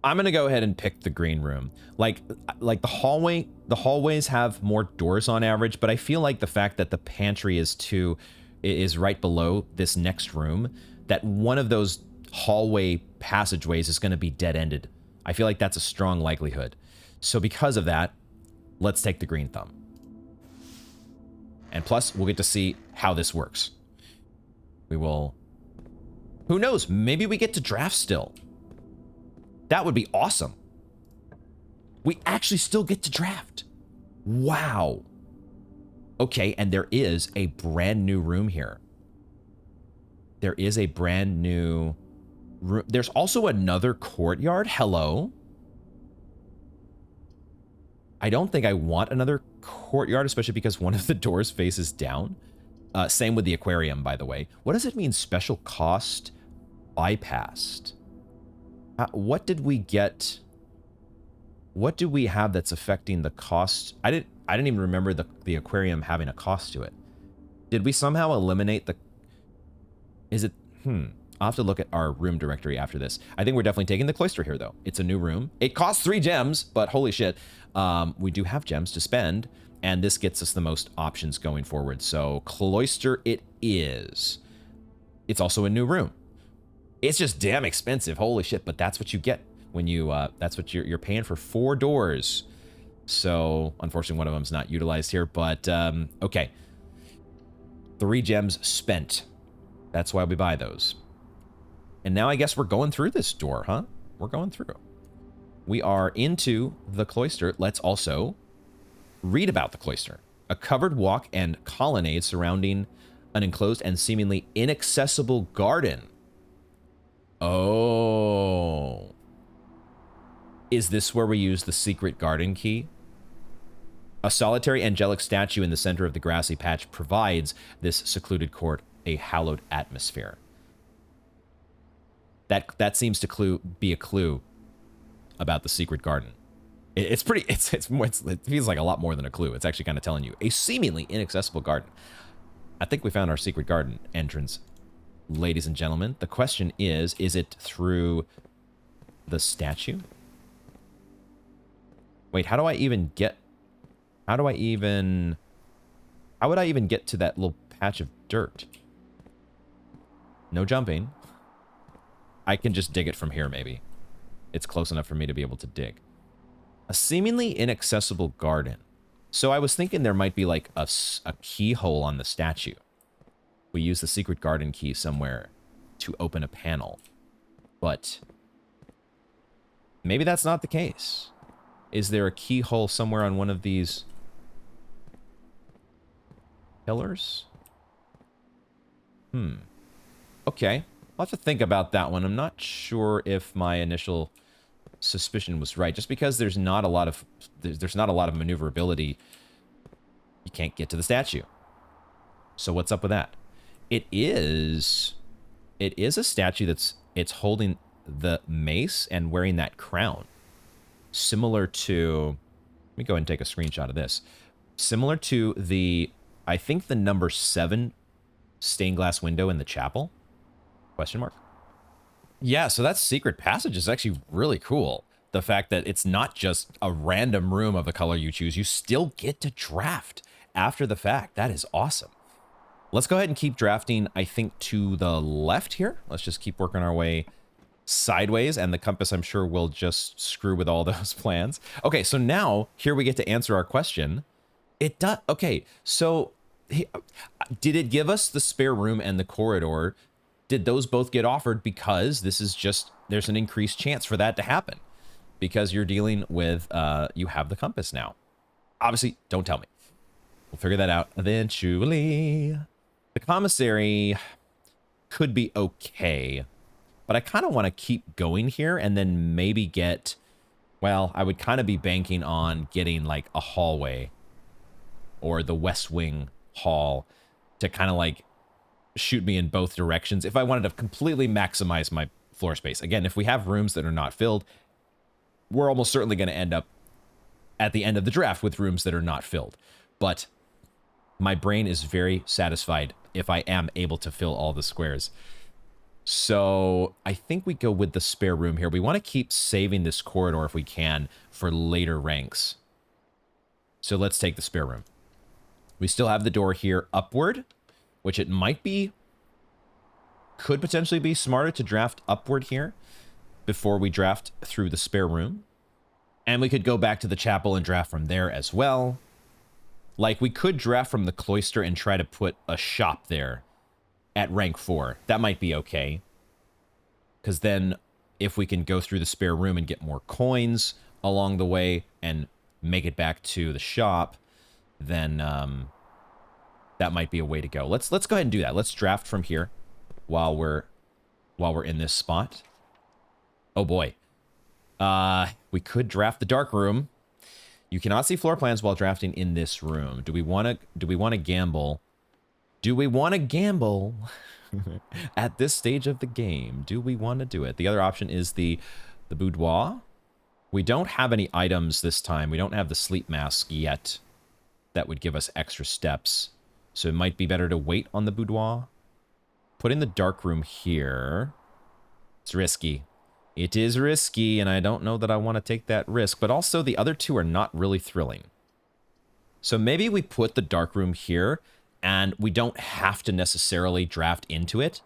I'm gonna go ahead and pick the green room. Like the hallways have more doors on average, but I feel like the fact that the pantry is right below this next room, that one of those hallway passageways is gonna be dead-ended. I feel like that's a strong likelihood. So because of that, let's take the green thumb. And plus, we'll get to see how this works. We will... Who knows? Maybe we get to draft still. That would be awesome. We actually still get to draft. Wow. Okay, and there is a brand new room here. There is a brand new room. There's also another courtyard. Hello. I don't think I want another courtyard, especially because one of the doors faces down. Same with the aquarium, by the way. What does it mean, special cost bypassed? What did we get? What do we have that's affecting the cost? I didn't even remember the aquarium having a cost to it. Did we somehow eliminate the... Is it... I'll have to look at our room directory after this. I think we're definitely taking the cloister here, though. It's a new room. It costs 3 gems, but holy shit. We do have gems to spend, and this gets us the most options going forward. So cloister it is. It's also a new room. It's just damn expensive. Holy shit, but that's what you get. when you, that's what you're paying for 4 doors. So, unfortunately, one of them's not utilized here, but, okay. 3 gems spent. That's why we buy those. And now I guess we're going through this door, huh? We're going through. We are into the cloister. Let's also read about the cloister. A covered walk and colonnade surrounding an enclosed and seemingly inaccessible garden. Oh. Is this where we use the secret garden key? A solitary angelic statue in the center of the grassy patch provides this secluded court a hallowed atmosphere. That seems to be a clue about the secret garden. It feels like a lot more than a clue. It's actually kind of telling you a seemingly inaccessible garden. I think we found our secret garden entrance, ladies and gentlemen. The question is it through the statue? Wait, how would I even get to that little patch of dirt? No jumping. I can just dig it from here, maybe. It's close enough for me to be able to dig. A seemingly inaccessible garden. So I was thinking there might be like a keyhole on the statue. We use the secret garden key somewhere to open a panel. But maybe that's not the case. Is there a keyhole somewhere on one of these pillars? Okay. I'll have to think about that one. I'm not sure if my initial suspicion was right. Just because there's not a lot of maneuverability, you can't get to the statue. So what's up with that? It is a statue it's holding the mace and wearing that crown. Similar to, let me go ahead and take a screenshot of this. Similar to I think the number 7 stained glass window in the chapel. Question mark? Yeah, so that secret passage is actually really cool. The fact that it's not just a random room of the color you choose. You still get to draft after the fact. That is awesome. Let's go ahead and keep drafting, I think, to the left here. Let's just keep working our way sideways, and the compass, I'm sure, will just screw with all those plans. Okay, so now, here we get to answer our question. It does... Okay, so... Did it give us the spare room and the corridor? Did those both get offered because this is just... There's an increased chance for that to happen. Because you're dealing with... you have the compass now. Obviously, don't tell me. We'll figure that out eventually. The commissary could be okay. But I kind of want to keep going here and then maybe get... Well, I would kind of be banking on getting like a hallway. Or the West Wing hall to kind of like shoot me in both directions if I wanted to completely maximize my floor space. Again, if we have rooms that are not filled, we're almost certainly going to end up at the end of the draft with rooms that are not filled. But my brain is very satisfied if I am able to fill all the squares. So I think we go with the spare room here. We want to keep saving this corridor if we can for later ranks. So let's take the spare room. We still have the door here upward, which it might be, could potentially be smarter to draft upward here before we draft through the spare room. And we could go back to the chapel and draft from there as well. Like, we could draft from the cloister and try to put a shop there at rank 4. That might be okay. Because then, if we can go through the spare room and get more coins along the way and make it back to the shop, then that might be a way to go. Let's go ahead and do that. Let's draft from here while we're in this spot. Oh boy. We could draft the dark room. You cannot see floor plans while drafting in this room. Do we want to gamble? Do we want to gamble at this stage of the game? Do we want to do it? The other option is the boudoir. We don't have any items this time. We don't have the sleep mask yet. That would give us extra steps. So it might be better to wait on the boudoir. Put in the dark room here. It's risky. It is risky, and I don't know that I want to take that risk. But also, the other two are not really thrilling. So maybe we put the dark room here, and we don't have to necessarily draft into it.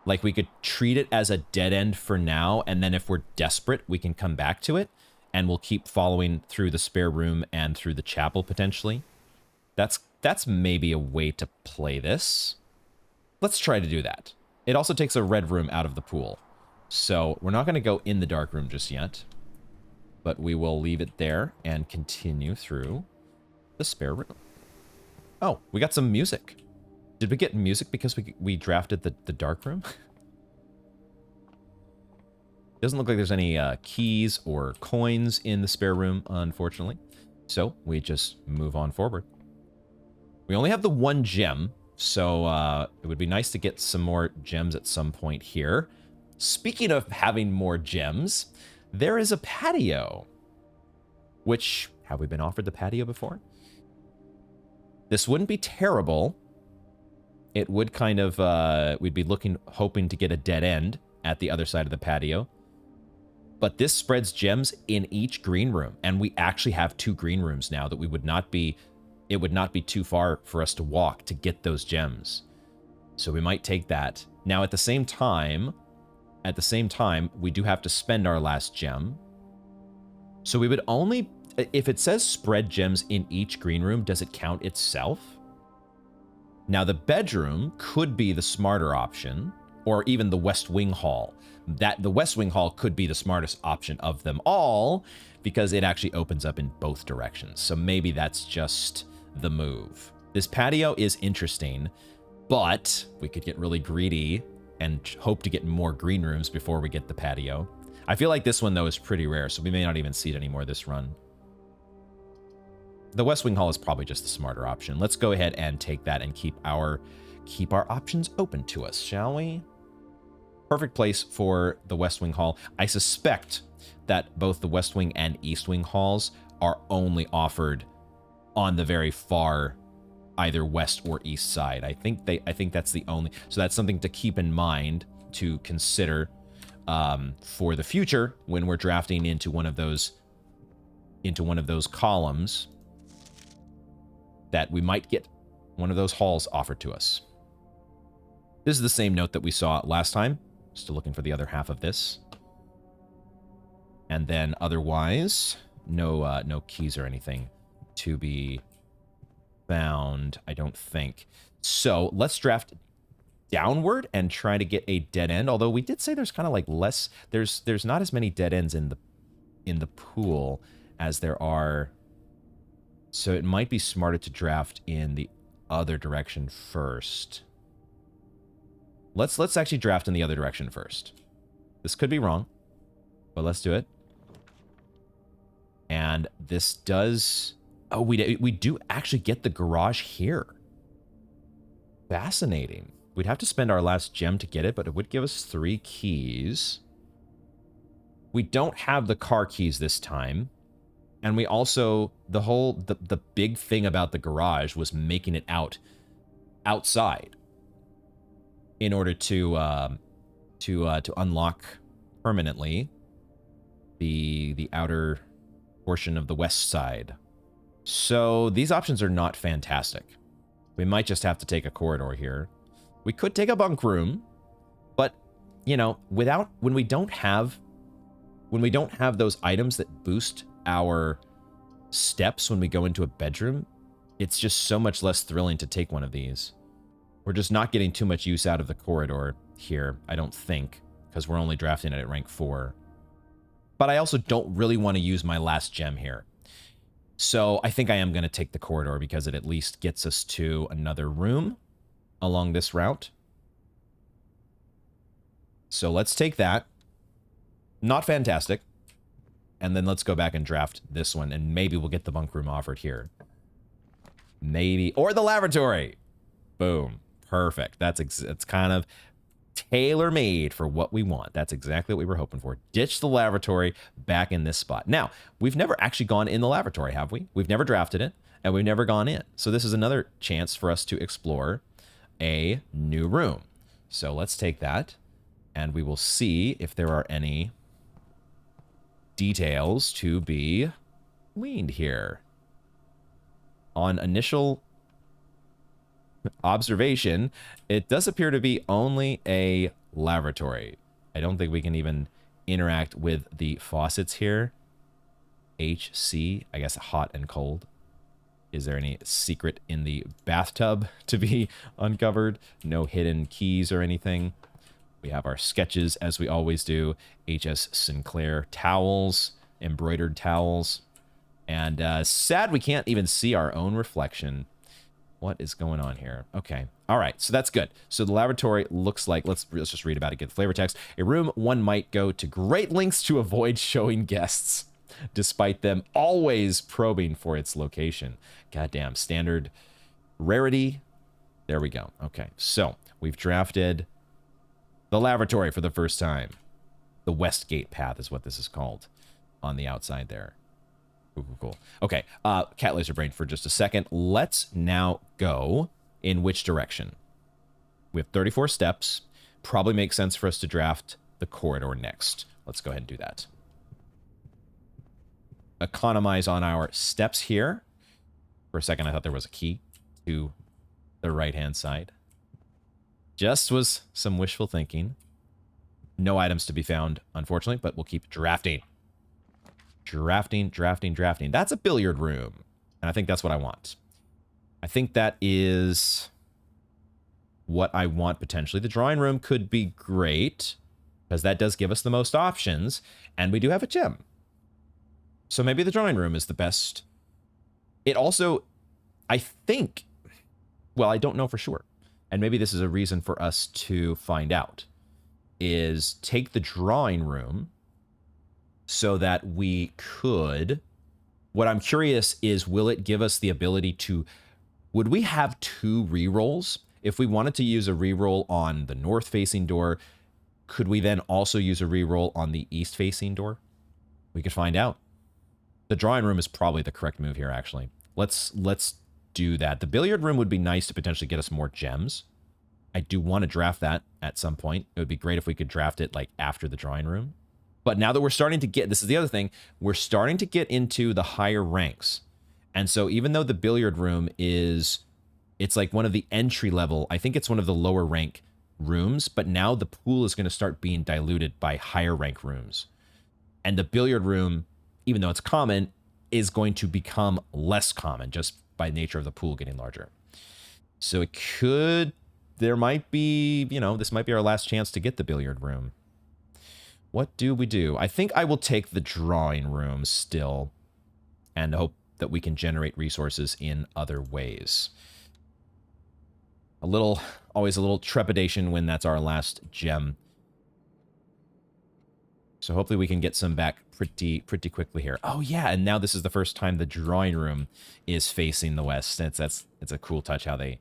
Like, we could treat it as a dead end for now, and then if we're desperate, we can come back to it, and we'll keep following through the spare room and through the chapel, potentially. That's maybe a way to play this. Let's try to do that. It also takes a red room out of the pool. So we're not going to go in the dark room just yet, but we will leave it there and continue through the spare room. Oh, we got some music. Did we get music because we drafted the dark room? Doesn't look like there's any keys or coins in the spare room, unfortunately. So we just move on forward. We only have the one gem, so it would be nice to get some more gems at some point here. Speaking of having more gems, there is a patio. Which, have we been offered the patio before? This wouldn't be terrible. It would kind of, we'd be hoping to get a dead end at the other side of the patio. But this spreads gems in each green room, and we actually have 2 green rooms now that it would not be too far for us to walk to get those gems. So we might take that. Now, at the same time, we do have to spend our last gem. So we would only, if it says spread gems in each green room, does it count itself? Now, the bedroom could be the smarter option, or even the West Wing Hall. The West Wing Hall could be the smartest option of them all, because it actually opens up in both directions. So maybe that's just the move. This patio is interesting, but we could get really greedy and hope to get more green rooms before we get the patio. I feel like this one, though, is pretty rare, so we may not even see it anymore this run. The West Wing Hall is probably just the smarter option. Let's go ahead and take that and keep our options open to us, shall we? Perfect place for the West Wing Hall. I suspect that both the West Wing and East Wing halls are only offered on the very far, either west or east side. I think that's the only. So that's something to keep in mind, to consider for the future when we're drafting into one of those columns, that we might get one of those halls offered to us. This is the same note that we saw last time. Still looking for the other half of this. And then otherwise, no keys or anything to be found, I don't think. So let's draft downward and try to get a dead end. Although we did say there's kind of like less, there's not as many dead ends in the pool as there are. So it might be smarter to draft in the other direction first. Let's actually draft in the other direction first. This could be wrong, but let's do it. And this does... Oh, we do actually get the garage here. Fascinating. We'd have to spend our last gem to get it, but it would give us 3 keys. We don't have the car keys this time. And we also, the big thing about the garage was making it outside in order to unlock permanently the outer portion of the west side. So these options are not fantastic. We might just have to take a corridor here. We could take a bunk room, but you know, when we don't have those items that boost our steps when we go into a bedroom, it's just so much less thrilling to take one of these. We're just not getting too much use out of the corridor here, I don't think, because we're only drafting it at rank 4. But I also don't really want to use my last gem here. So I think I am going to take the corridor because it at least gets us to another room along this route. So let's take that. Not fantastic. And then let's go back and draft this one, and maybe we'll get the bunk room offered here. Maybe. Or the lavatory. Boom. Perfect. It's kind of tailor-made for what we want. That's exactly what we were hoping for. Ditch the lavatory back in this spot. Now, we've never actually gone in the lavatory, have we? We've never drafted it, and we've never gone in. So this is another chance for us to explore a new room. So let's take that, and we will see if there are any details to be gleaned here. On initial observation, it does appear to be only a lavatory. I don't think we can even interact with the faucets here. HC, I guess hot and cold. Is there any secret in the bathtub to be uncovered? No hidden keys or anything. We have our sketches, as we always do. HS Sinclair towels, embroidered towels. And sad we can't even see our own reflection. What is going on here? Okay. All right. So that's good. So the laboratory looks like, let's just read about it. Get the flavor text. A room one might go to great lengths to avoid showing guests, despite them always probing for its location. Goddamn. Standard rarity. There we go. Okay. So we've drafted the lavatory for the first time. The Westgate path is what this is called on the outside there. Cool. Okay, cat laser brain for just a second. Let's now go in which direction? We have 34 steps. Probably makes sense for us to draft the corridor next. Let's go ahead and do that. Economize on our steps here. For a second, I thought there was a key to the right-hand side. Just was some wishful thinking. No items to be found, unfortunately, but we'll keep drafting. Drafting. That's a billiard room. And I think that's what I want. I think that is what I want potentially. The drawing room could be great because that does give us the most options. And we do have a gem. So maybe the drawing room is the best. It also, I think, well, I don't know for sure. And maybe this is a reason for us to find out, is take the drawing room so that we could, what I'm curious is, will it give us the ability to, would we have 2 rerolls? If we wanted to use a reroll on the north-facing door, could we then also use a reroll on the east-facing door? We could find out. The drawing room is probably the correct move here, actually. Let's do that. The billiard room would be nice to potentially get us more gems. I do want to draft that at some point. It would be great if we could draft it like after the drawing room. But now that we're starting to get, this is the other thing, we're starting to get into the higher ranks. And so even though the billiard room is, it's like one of the entry level, I think it's one of the lower rank rooms, but now the pool is going to start being diluted by higher rank rooms. And the billiard room, even though it's common, is going to become less common just by nature of the pool getting larger. So it could, there might be, you know, this might be our last chance to get the billiard room. What do we do? I think I will take the drawing room still and hope that we can generate resources in other ways. Always a little trepidation when that's our last gem. So hopefully we can get some back pretty quickly here. Oh yeah, and now this is the first time the drawing room is facing the west. It's a cool touch how they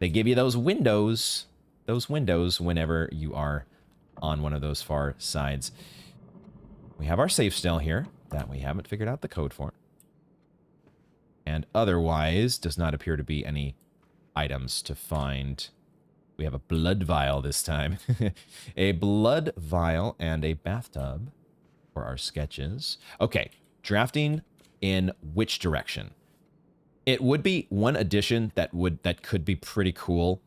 give you those windows whenever you are on one of those far sides. We have our safe still here that we haven't figured out the code for. And otherwise, does not appear to be any items to find. We have a blood vial this time. A blood vial and a bathtub for our sketches. Okay, drafting in which direction? It would be one addition that could be pretty cool.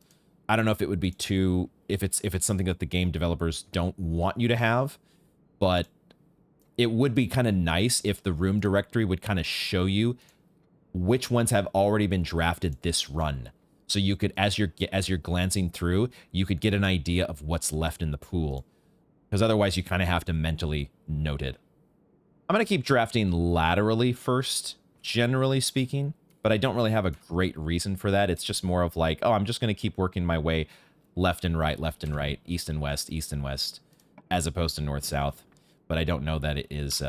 I don't know if it would be too, if it's something that the game developers don't want you to have, but it would be kind of nice if the room directory would kind of show you which ones have already been drafted this run. So you could, as you're glancing through, you could get an idea of what's left in the pool. Because otherwise you kind of have to mentally note it. I'm going to keep drafting laterally first, generally speaking. But I don't really have a great reason for that. It's just more of like, oh, I'm just going to keep working my way left and right, east and west, as opposed to north-south. But I don't know that it is,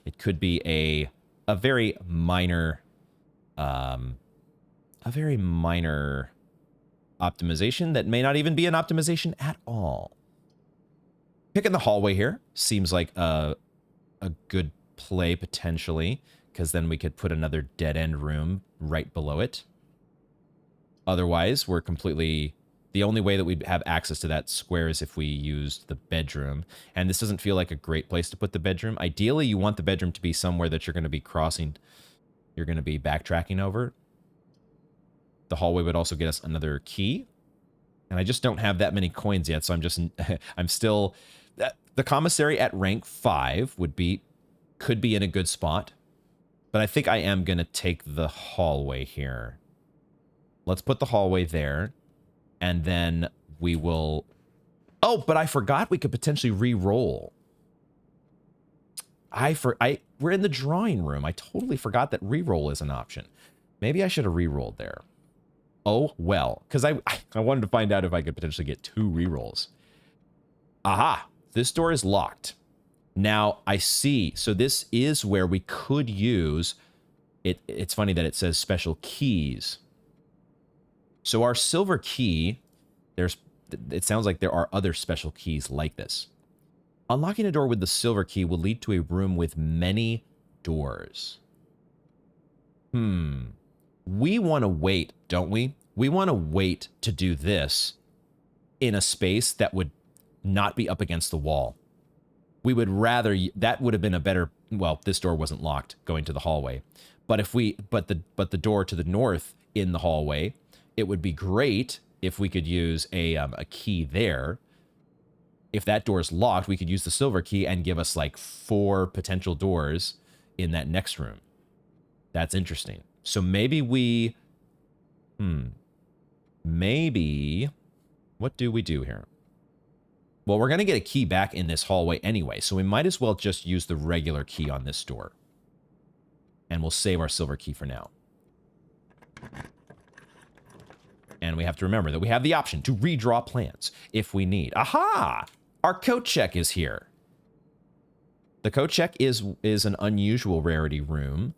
it could be a very minor, optimization that may not even be an optimization at all. Picking the hallway here seems like a good play potentially, because then we could put another dead-end room right below it. Otherwise, we're completely... The only way that we'd have access to that square is if we used the bedroom. And this doesn't feel like a great place to put the bedroom. Ideally, you want the bedroom to be somewhere that you're going to be crossing. You're going to be backtracking over. The hallway would also get us another key. And I just don't have that many coins yet, so I'm just, I'm still, the commissary at rank 5 could be in a good spot. But I think I am going to take the hallway here. Let's put the hallway there. And then we will... Oh, but I forgot we could potentially re-roll. We're in the drawing room. I totally forgot that re-roll is an option. Maybe I should have re-rolled there. Oh, well. Because I wanted to find out if I could potentially get 2 re-rolls. Aha! This door is locked. Now, I see. So this is where we could use... It's funny that it says special keys. So our silver key, it sounds like there are other special keys like this. Unlocking a door with the silver key will lead to a room with many doors. We want to wait, don't we? We want to wait to do this in a space that would not be up against the wall. We would rather, that would have been a better, well, this door wasn't locked going to the hallway. But if but the door to the north in the hallway, it would be great if we could use a key there. If that door is locked, we could use the silver key and give us like 4 potential doors in that next room. That's interesting. So maybe we, maybe, what do we do here? Well, we're going to get a key back in this hallway anyway, so we might as well just use the regular key on this door. And we'll save our silver key for now. And we have to remember that we have the option to redraw plans if we need. Aha! Our coat check is here. The coat check is an unusual rarity room.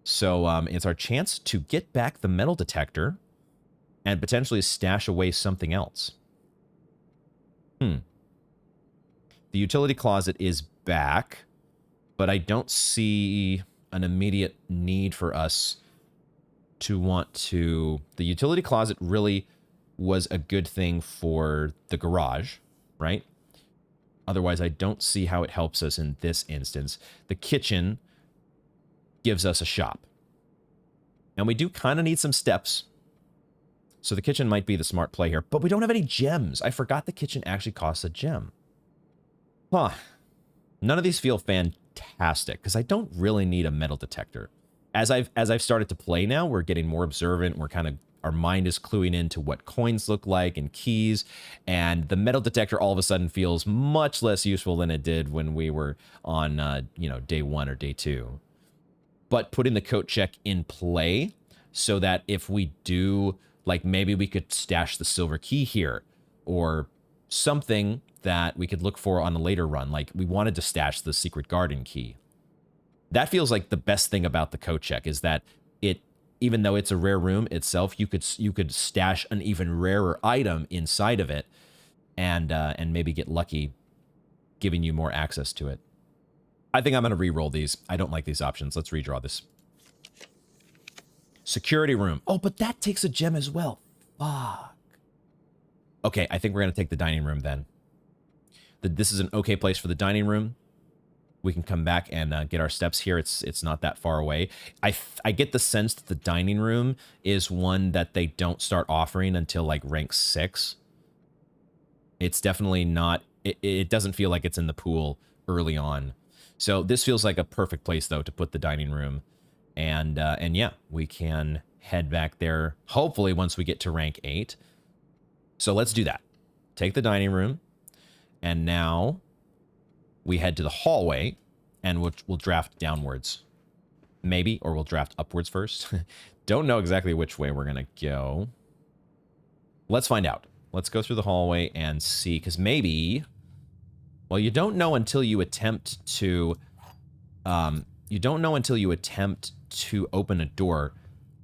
So it's our chance to get back the metal detector and potentially stash away something else. The utility closet is back, but I don't see an immediate need for us to want to... The utility closet really was a good thing for the garage, right? Otherwise, I don't see how it helps us in this instance. The kitchen gives us a shop. And we do kind of need some steps. So the kitchen might be the smart play here. But we don't have any gems. I forgot the kitchen actually costs a gem. Huh. None of these feel fantastic, because I don't really need a metal detector. As I've started to play now, we're getting more observant. We're kind of, our mind is cluing into what coins look like and keys. And the metal detector all of a sudden feels much less useful than it did when we were on, day 1 or day 2. But putting the coat check in play so that if we do, like maybe we could stash the silver key here or something that we could look for on a later run. Like we wanted to stash the secret garden key. That feels like the best thing about the coat check is that it, even though it's a rare room itself, you could stash an even rarer item inside of it and maybe get lucky giving you more access to it. I think I'm going to re-roll these. I don't like these options. Let's redraw this. Security room. Oh, but that takes a gem as well. Fuck. Okay, I think we're going to take the dining room then. This is an okay place for the dining room. We can come back and get our steps here. It's not that far away. I get the sense that the dining room is one that they don't start offering until like rank 6. It's definitely not... It doesn't feel like it's in the pool early on. So this feels like a perfect place, though, to put the dining room. And yeah, we can head back there, hopefully, once we get to rank 8. So let's do that. Take the dining room. And now we head to the hallway, and we'll draft downwards. Maybe, or we'll draft upwards first. Don't know exactly which way we're going to go. Let's find out. Let's go through the hallway and see, because maybe... Well, you don't know until you attempt to... you don't know until you attempt to open a door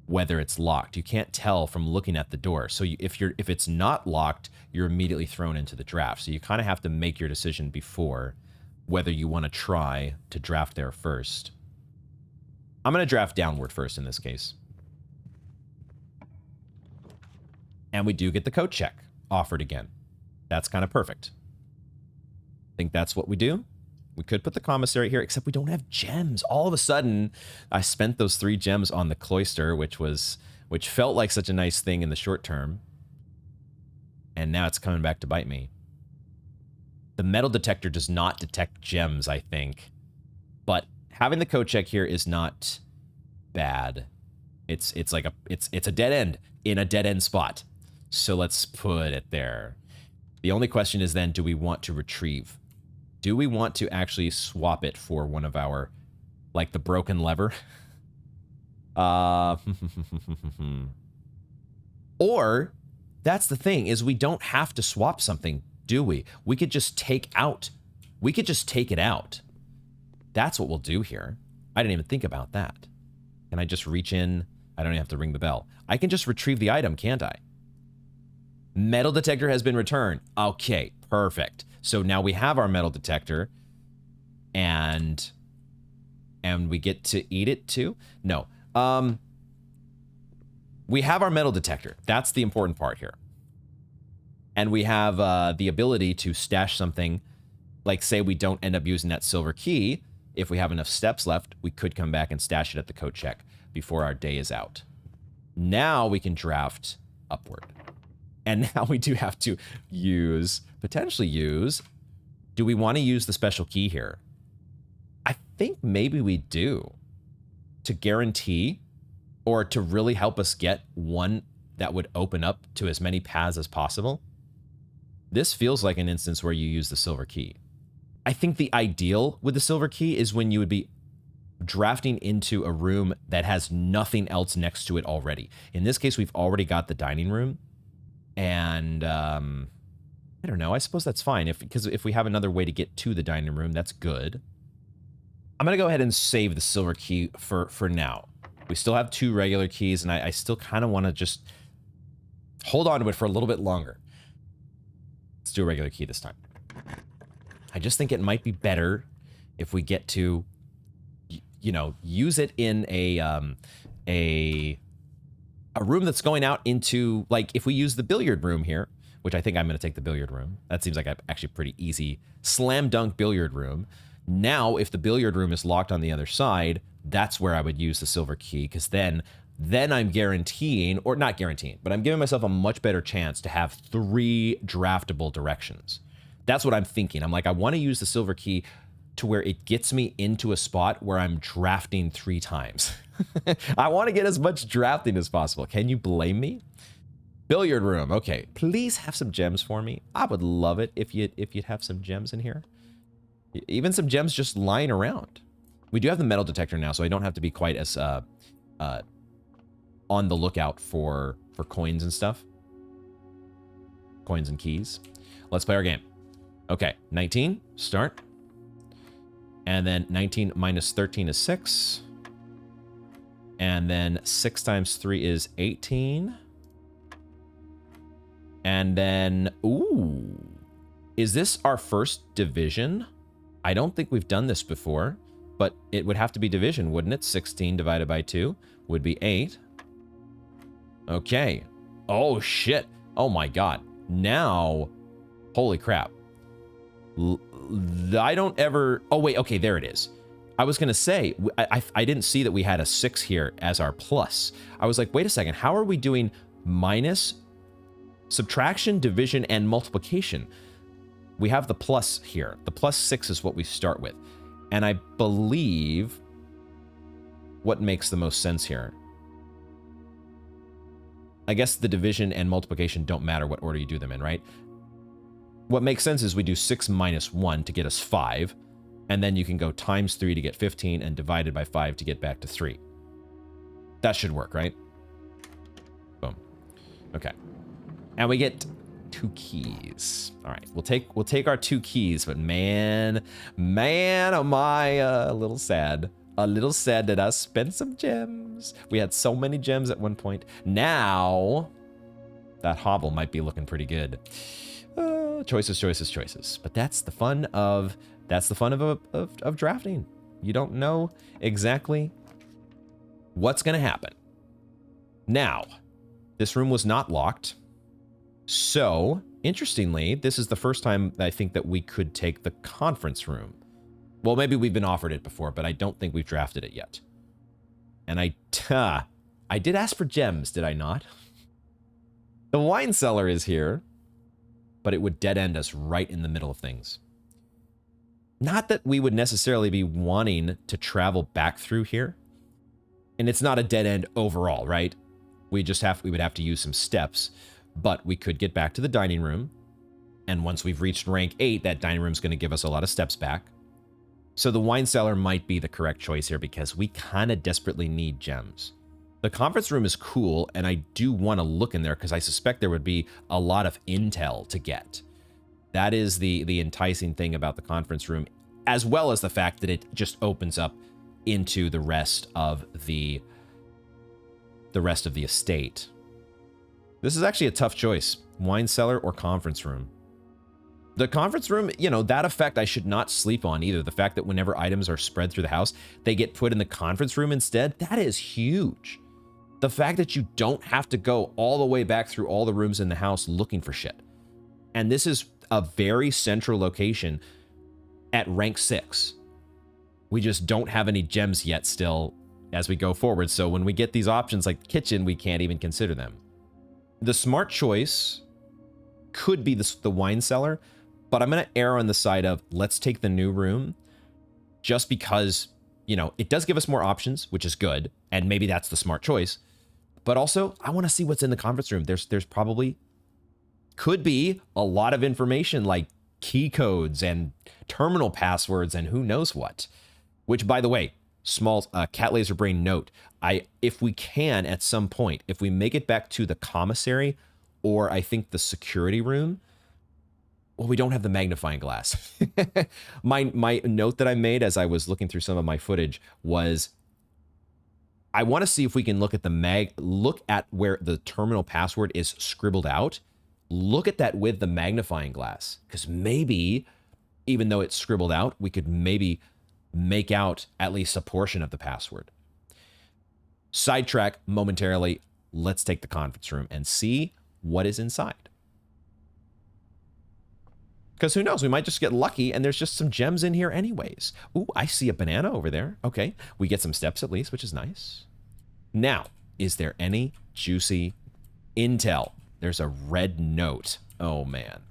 whether it's locked. You can't tell from looking at the door. So if it's not locked, you're immediately thrown into the draft. So you kind of have to make your decision before whether you want to try to draft there first. I'm going to draft downward first in this case. And we do get the coat check offered again. That's kind of perfect. I think that's what we do. We could put the commissary here, except we don't have gems. All of a sudden, I spent those 3 gems on the cloister, which felt like such a nice thing in the short term. And now it's coming back to bite me. The metal detector does not detect gems, I think. But having the code check here is not bad. It's like it's a dead end in a dead end spot. So let's put it there. The only question is then, do we want to retrieve? Do we want to actually swap it for one of our, like the broken lever? Or, that's the thing, is we don't have to swap something, do we? We could just take out. We could just take it out. That's what we'll do here. I didn't even think about that. Can I just reach in? I don't even have to ring the bell. I can just retrieve the item, can't I? Metal detector has been returned. Okay, perfect. So now we have our metal detector, and we get to eat it too? No. We have our metal detector. That's the important part here. And we have the ability to stash something, like say we don't end up using that silver key. If we have enough steps left, we could come back and stash it at the code check before our day is out. Now we can draft upward. And now we do have to use, potentially use, do we want to use the special key here? I think maybe we do. To guarantee, or to really help us get one that would open up to as many paths as possible. This feels like an instance where you use the silver key. I think the ideal with the silver key is when you would be drafting into a room that has nothing else next to it already. In this case, we've already got the dining room. And I don't know, I suppose that's fine. Because if we have another way to get to the dining room, that's good. I'm going to go ahead and save the silver key for now. We still have 2 regular keys, and I still kind of want to just hold on to it for a little bit longer. Let's do a regular key this time. I just think it might be better if we get to, you know, use it in a room that's going out into, like, if we use the billiard room here, which I think I'm going to take the billiard room. That seems like a actually pretty easy slam dunk billiard room. Now, if the billiard room is locked on the other side, that's where I would use the silver key, because then I'm guaranteeing, or not guaranteeing, but I'm giving myself a much better chance to have 3 draftable directions. That's what I'm thinking. I'm like, I want to use the silver key to where it gets me into a spot where I'm drafting 3 times. I want to get as much drafting as possible. Can you blame me? Billiard room. Okay, please have some gems for me. I would love it if you'd have some gems in here. Even some gems just lying around. We do have the metal detector now, so I don't have to be quite as on the lookout for coins and stuff. Coins and keys. Let's play our game. Okay, 19, start. And then 19 minus 13 is 6. And then 6 times 3 is 18. And then, ooh, is this our first division? I don't think we've done this before, but it would have to be division, wouldn't it? 16 divided by 2 would be 8. Okay. Oh, shit. Oh, my God. Now, holy crap. I don't ever... Oh, wait. Okay, there it is. I was going to say, I didn't see that we had a 6 here as our plus. I was like, wait a second. How are we doing minus, subtraction, division, and multiplication? We have the plus here. The plus 6 is what we start with. And I believe what makes the most sense here. I guess the division and multiplication don't matter what order you do them in, right? What makes sense is we do 6 minus 1 to get us 5. And then you can go times 3 to get 15 and divided by 5 to get back to 3. That should work, right? Boom. Okay. And we get 2 keys. All right, we'll take our 2 keys, but man, am I a little sad. A little sad that I spent some gems. We had so many gems at one point. Now, that hobble might be looking pretty good. Choices, choices, choices. But that's the fun of drafting. You don't know exactly what's gonna happen. Now, this room was not locked. So, interestingly, this is the first time I think that we could take the conference room. Well, maybe we've been offered it before, but I don't think we've drafted it yet. And I did ask for gems, did I not? The wine cellar is here. but it would dead end us right in the middle of things. Not that we would necessarily be wanting to travel back through here. And it's not a dead end overall, right? We would have to use some steps, but we could get back to the dining room. And once we've reached rank 8, that dining room is going to give us a lot of steps back. So the wine cellar might be the correct choice here because we kind of desperately need gems. The conference room is cool, and I do want to look in there because I suspect there would be a lot of intel to get. That is the enticing thing about the conference room, as well as the fact that it just opens up into the rest of the estate. This is actually a tough choice. Wine cellar or conference room. The conference room, you know, that effect I should not sleep on either. The fact that whenever items are spread through the house, they get put in the conference room instead, that is huge. The fact that you don't have to go all the way back through all the rooms in the house looking for shit. And this is a very central location at rank 6. We just don't have any gems yet still as we go forward. So when we get these options like the kitchen, we can't even consider them. The smart choice could be the wine cellar, but I'm going to err on the side of let's take the new room just because, you know, it does give us more options, which is good. And maybe that's the smart choice. But also, I want to see what's in the conference room. There's probably could be a lot of information like key codes and terminal passwords and who knows what. Which, by the way, small cat laser brain note, if we can at some point, if we make it back to the commissary or I think the security room, well, we don't have the magnifying glass. My note that I made as I was looking through some of my footage was I want to see if we can look at where the terminal password is scribbled out. Look at that with the magnifying glass, because maybe, even though it's scribbled out, we could maybe make out at least a portion of the password. Sidetrack momentarily. Let's take the conference room and see what is inside. Because who knows, we might just get lucky and there's just some gems in here anyways. Ooh, I see a banana over there. Okay, we get some steps at least, which is nice. Now, is there any juicy intel? There's a red note. Oh man,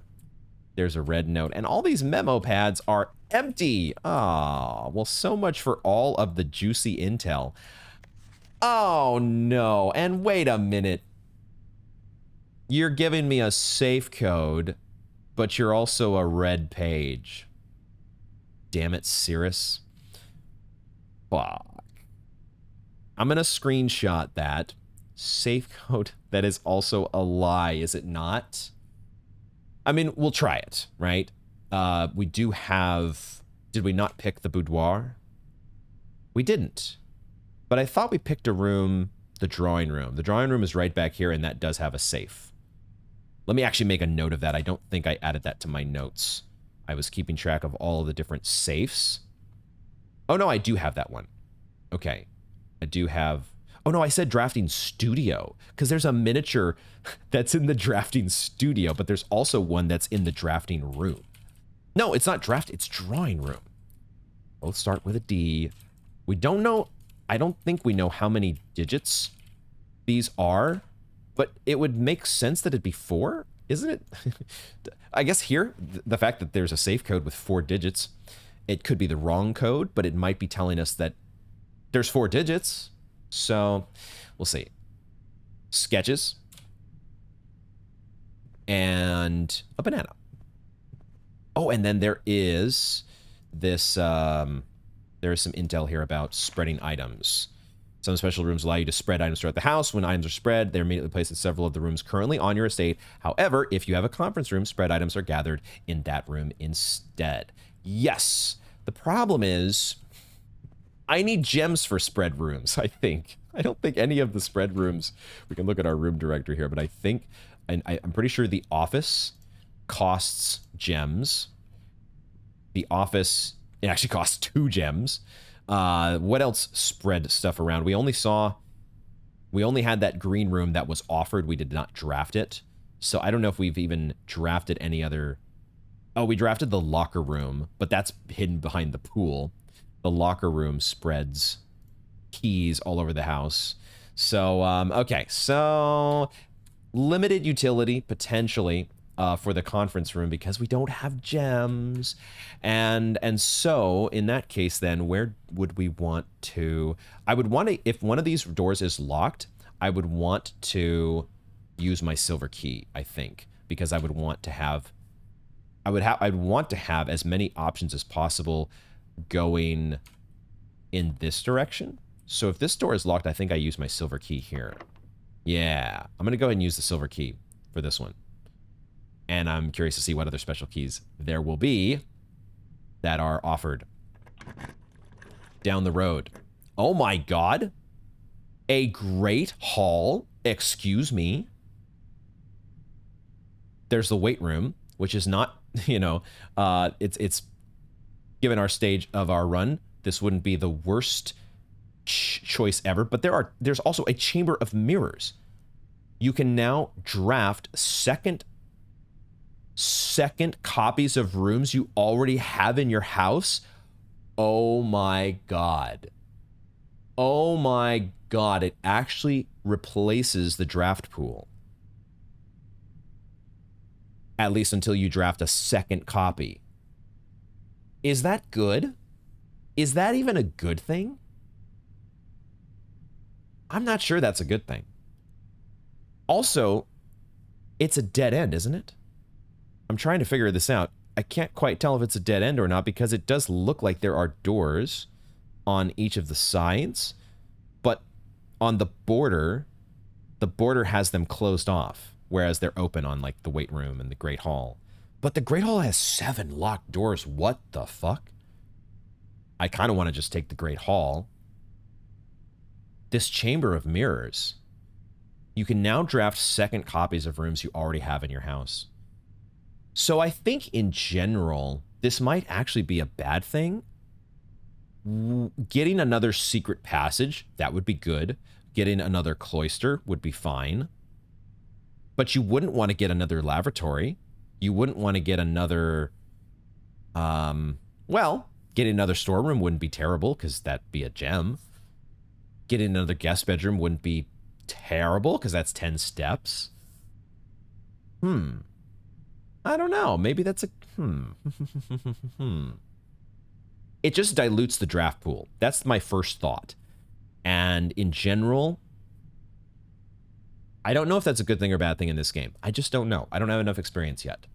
there's a red note. And all these memo pads are empty. Ah, well, so much for all of the juicy intel. Oh no, and wait a minute. You're giving me a safe code, but you're also a red page. Damn it, Cirrus. Fuck. I'm going to screenshot that. Safe code that is also a lie, is it not? I mean, we'll try it, right? We do have... Did we not pick the boudoir? We didn't. But I thought we picked a room, the drawing room. The drawing room is right back here, and that does have a safe. Let me actually make a note of that. I don't think I added that to my notes. I was keeping track of all of the different safes. Oh, no, I do have that one. Okay. I do have... Oh, no, I said drafting studio, because there's a miniature that's in the drafting studio, but there's also one that's in the drafting room. No, it's not draft, it's drawing room. Both start with a D. We don't know... I don't think we know how many digits these are, but it would make sense that it'd be 4, isn't it? I guess here, the fact that there's a safe code with 4 digits, it could be the wrong code, but it might be telling us that there's 4 digits. So we'll see. Sketches. And a banana. Oh, and then there is this... there is some intel here about spreading items. Some special rooms allow you to spread items throughout the house. When items are spread, they're immediately placed in several of the rooms currently on your estate. However, if you have a conference room, spread items are gathered in that room instead. Yes. The problem is, I need gems for spread rooms, I think. I don't think any of the spread rooms... We can look at our room directory here, but I think... And I'm pretty sure the office costs gems. The office... It actually costs 2 gems. What else spread stuff around? We only had that green room that was offered. We did not draft it. So I don't know if we've even drafted any other... Oh, we drafted the locker room, but that's hidden behind the pool. The locker room spreads keys all over the house. So, okay. So, limited utility, potentially. for the conference room because we don't have gems. And so in that case, then where would we want to? I would want to, if one of these doors is locked, I would want to use my silver key, I think, because I would want to have, I'd want to have as many options as possible going in this direction. So if this door is locked, I think I use my silver key here. Yeah, I'm gonna go ahead and use the silver key for this one. And I'm curious to see what other special keys there will be that are offered down the road. Oh my God. A great hall. Excuse me. There's the weight room, which is not, you know, it's given our stage of our run, this wouldn't be the worst choice ever, but there's also a chamber of mirrors. You can now draft second copies of rooms you already have in your house. Oh my God. Oh my God, it actually replaces the draft pool. At least until you draft a second copy. Is that good? Is that even a good thing? I'm not sure that's a good thing. Also, it's a dead end, isn't it? I'm trying to figure this out. I can't quite tell if it's a dead end or not because it does look like there are doors on each of the sides, but on the border has them closed off, whereas they're open on like the weight room and the Great Hall. But the Great Hall has 7 locked doors. What the fuck? I kind of want to just take the Great Hall. This Chamber of Mirrors. You can now draft second copies of rooms you already have in your house. So I think in general, this might actually be a bad thing. Getting another secret passage, that would be good. Getting another cloister would be fine. But you wouldn't want to get another lavatory. You wouldn't want to get another, well, getting another storeroom wouldn't be terrible because that'd be a gem. Getting another guest bedroom wouldn't be terrible because that's 10 steps. I don't know. Maybe that's a, It just dilutes the draft pool. That's my first thought. And in general, I don't know if that's a good thing or bad thing in this game. I just don't know. I don't have enough experience yet.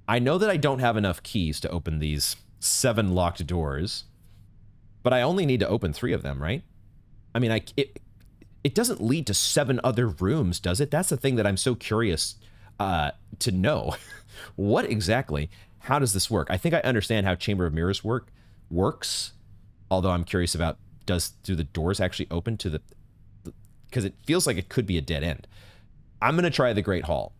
I know that I don't have enough keys to open these 7 locked doors, but I only need to open 3 of them, right? I mean, it doesn't lead to 7 other rooms, does it? That's the thing that I'm so curious to know. What exactly? How does this work? I think I understand how Chamber of Mirrors works, although I'm curious about do the doors actually open to the because it feels like it could be a dead end. I'm going to try the Great Hall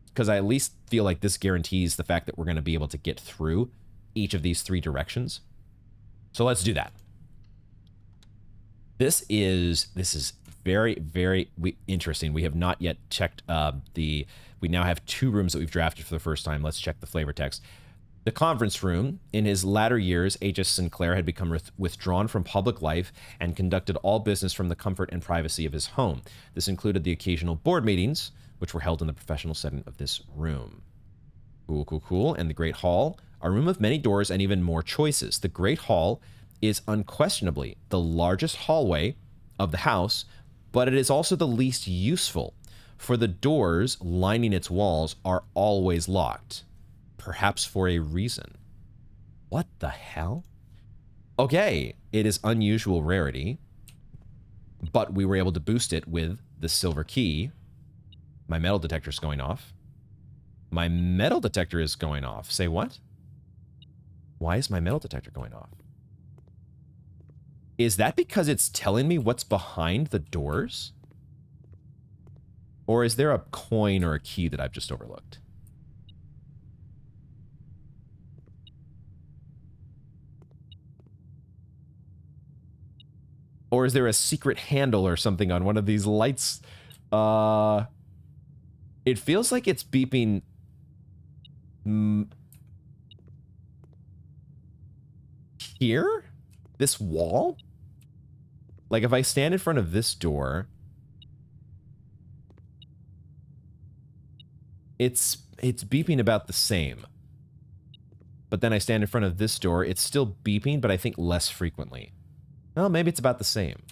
because I at least feel like this guarantees the fact that we're going to be able to get through each of these 3 directions. So let's do that. This is very, very interesting. We have not yet checked we now have 2 rooms that we've drafted for the first time. Let's check the flavor text. The conference room. In his latter years, H.S. Sinclair had become withdrawn from public life and conducted all business from the comfort and privacy of his home. This included the occasional board meetings, which were held in the professional setting of this room. Cool, cool, cool. And the Great Hall, a room of many doors and even more choices. The Great Hall is unquestionably the largest hallway of the house, but it is also the least useful, for the doors lining its walls are always locked. Perhaps for a reason. What the hell? Okay, it is unusual rarity, but we were able to boost it with the silver key. My metal detector is going off. My metal detector is going off. Say what? Why is my metal detector going off? Is that because it's telling me what's behind the doors? Or is there a coin or a key that I've just overlooked? Or is there a secret handle or something on one of these lights? It feels like it's beeping. Here? This wall? Like if I stand in front of this door. It's beeping about the same. But then I stand in front of this door, it's still beeping, but I think less frequently. Well, maybe it's about the same.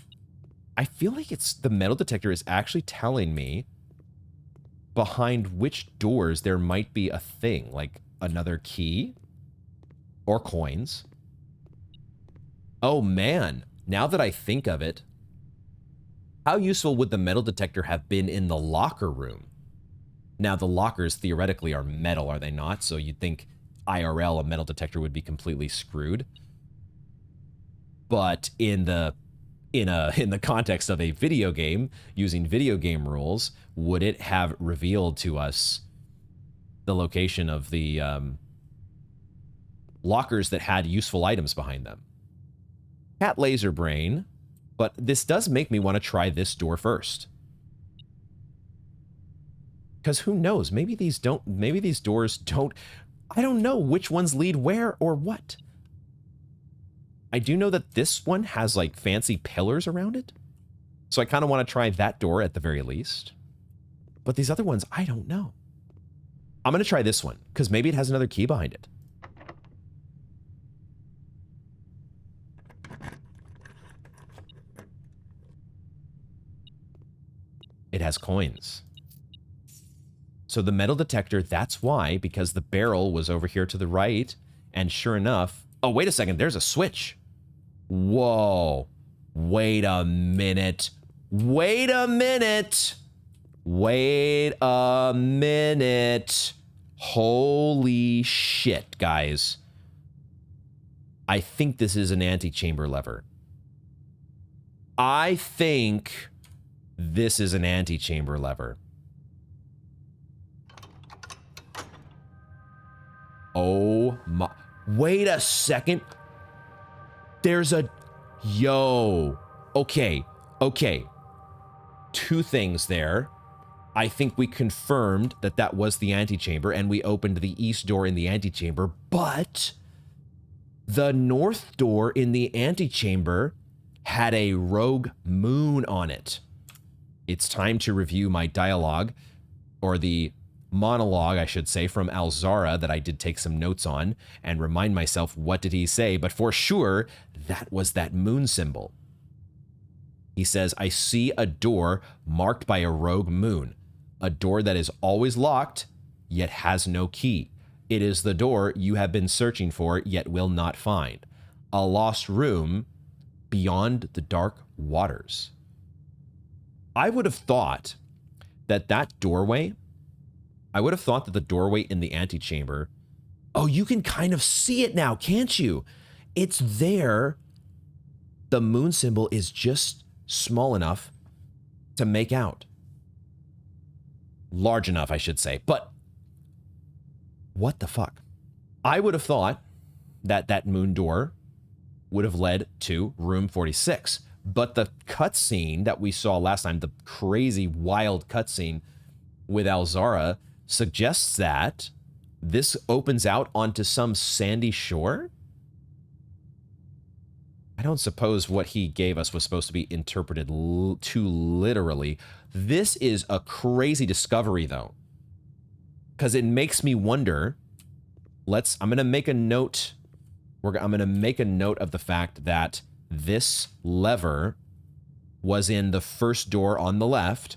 I feel like the metal detector is actually telling me behind which doors there might be a thing, like another key or coins. Oh man, now that I think of it, how useful would the metal detector have been in the locker room? Now, the lockers theoretically are metal, are they not? So you'd think IRL, a metal detector would be completely screwed. But in the context of a video game, using video game rules, would it have revealed to us the location of the lockers that had useful items behind them? Cat laser brain, but this does make me want to try this door first. Because who knows? Maybe these doors don't. I don't know which ones lead where or what. I do know that this one has like fancy pillars around it. So I kind of want to try that door at the very least. But these other ones, I don't know. I'm going to try this one because maybe it has another key behind it. It has coins. So the metal detector, that's why, because the barrel was over here to the right. And sure enough, oh, wait a second, there's a switch. Whoa. Wait a minute. Wait a minute. Wait a minute. Holy shit, guys. I think this is an antechamber lever. I think this is an antechamber lever. Oh my. Wait a second. There's a. Yo. Okay. Okay. Two things there. I think we confirmed that that was the antechamber, and we opened the east door in the antechamber, but the north door in the antechamber had a rogue moon on it. It's time to review my dialogue, or the monologue, I should say, from Alzara that I did take some notes on, and remind myself what did he say, but for sure, that was that moon symbol. He says, I see a door marked by a rogue moon, a door that is always locked, yet has no key. It is the door you have been searching for, yet will not find. A lost room beyond the dark waters. I would have thought that doorway, the doorway in the antechamber, oh, you can kind of see it now, can't you? It's there. The moon symbol is just small enough to make out. Large enough, I should say. But what the fuck? I would have thought that that moon door would have led to room 46. But the cutscene that we saw last time, the crazy, wild cutscene with Alzara, suggests that this opens out onto some sandy shore? I don't suppose what he gave us was supposed to be interpreted too literally. This is a crazy discovery, though, because it makes me wonder. I'm going to make a note. I'm going to make a note of the fact that this lever was in the first door on the left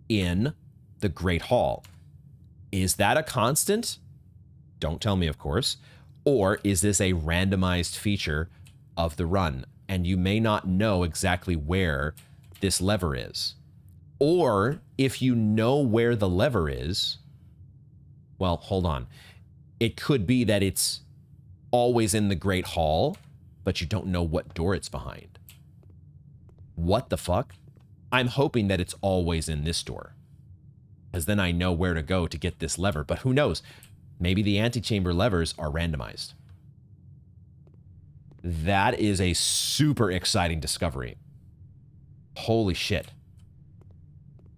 in the Great Hall. Is that a constant? Don't tell me, of course. Or is this a randomized feature of the run, and you may not know exactly where this lever is? Or if you know where the lever is, well, hold on. It could be that it's always in the Great Hall, but you don't know what door it's behind. What the fuck? I'm hoping that it's always in this door, because then I know where to go to get this lever, but who knows? Maybe the antechamber levers are randomized. That is a super exciting discovery. Holy shit.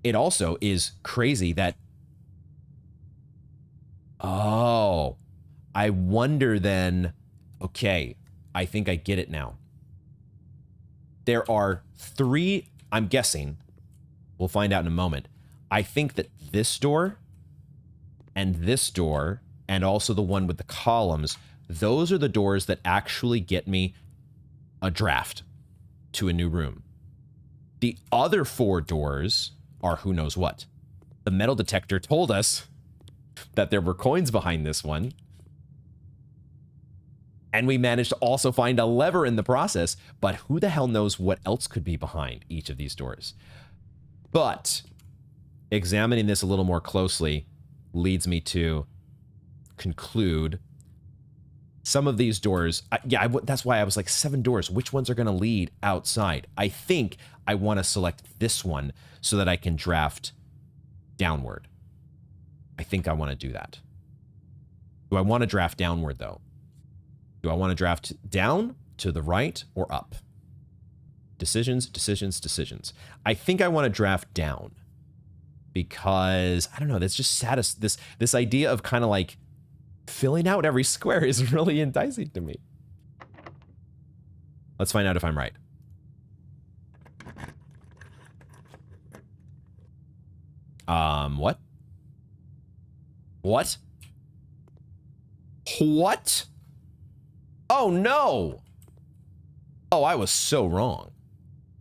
It also is crazy that... Oh. I wonder then... Okay, I think I get it now. There are 3... I'm guessing. We'll find out in a moment. I think that this door and this door, and also the one with the columns, those are the doors that actually get me a draft to a new room. The other 4 doors are who knows what. The metal detector told us that there were coins behind this one. And we managed to also find a lever in the process, but who the hell knows what else could be behind each of these doors. But examining this a little more closely leads me to conclude some of these doors. That's why I was like 7 doors. Which ones are going to lead outside? I think I want to select this one so that I can draft downward. I think I want to do that. Do I want to draft downward, though? Do I want to draft down, to the right, or up? Decisions, decisions, decisions. I think I want to draft down because, I don't know, that's just this idea of kind of like filling out every square is really enticing to me. Let's find out if I'm right. What? What? What? Oh, no! Oh, I was so wrong.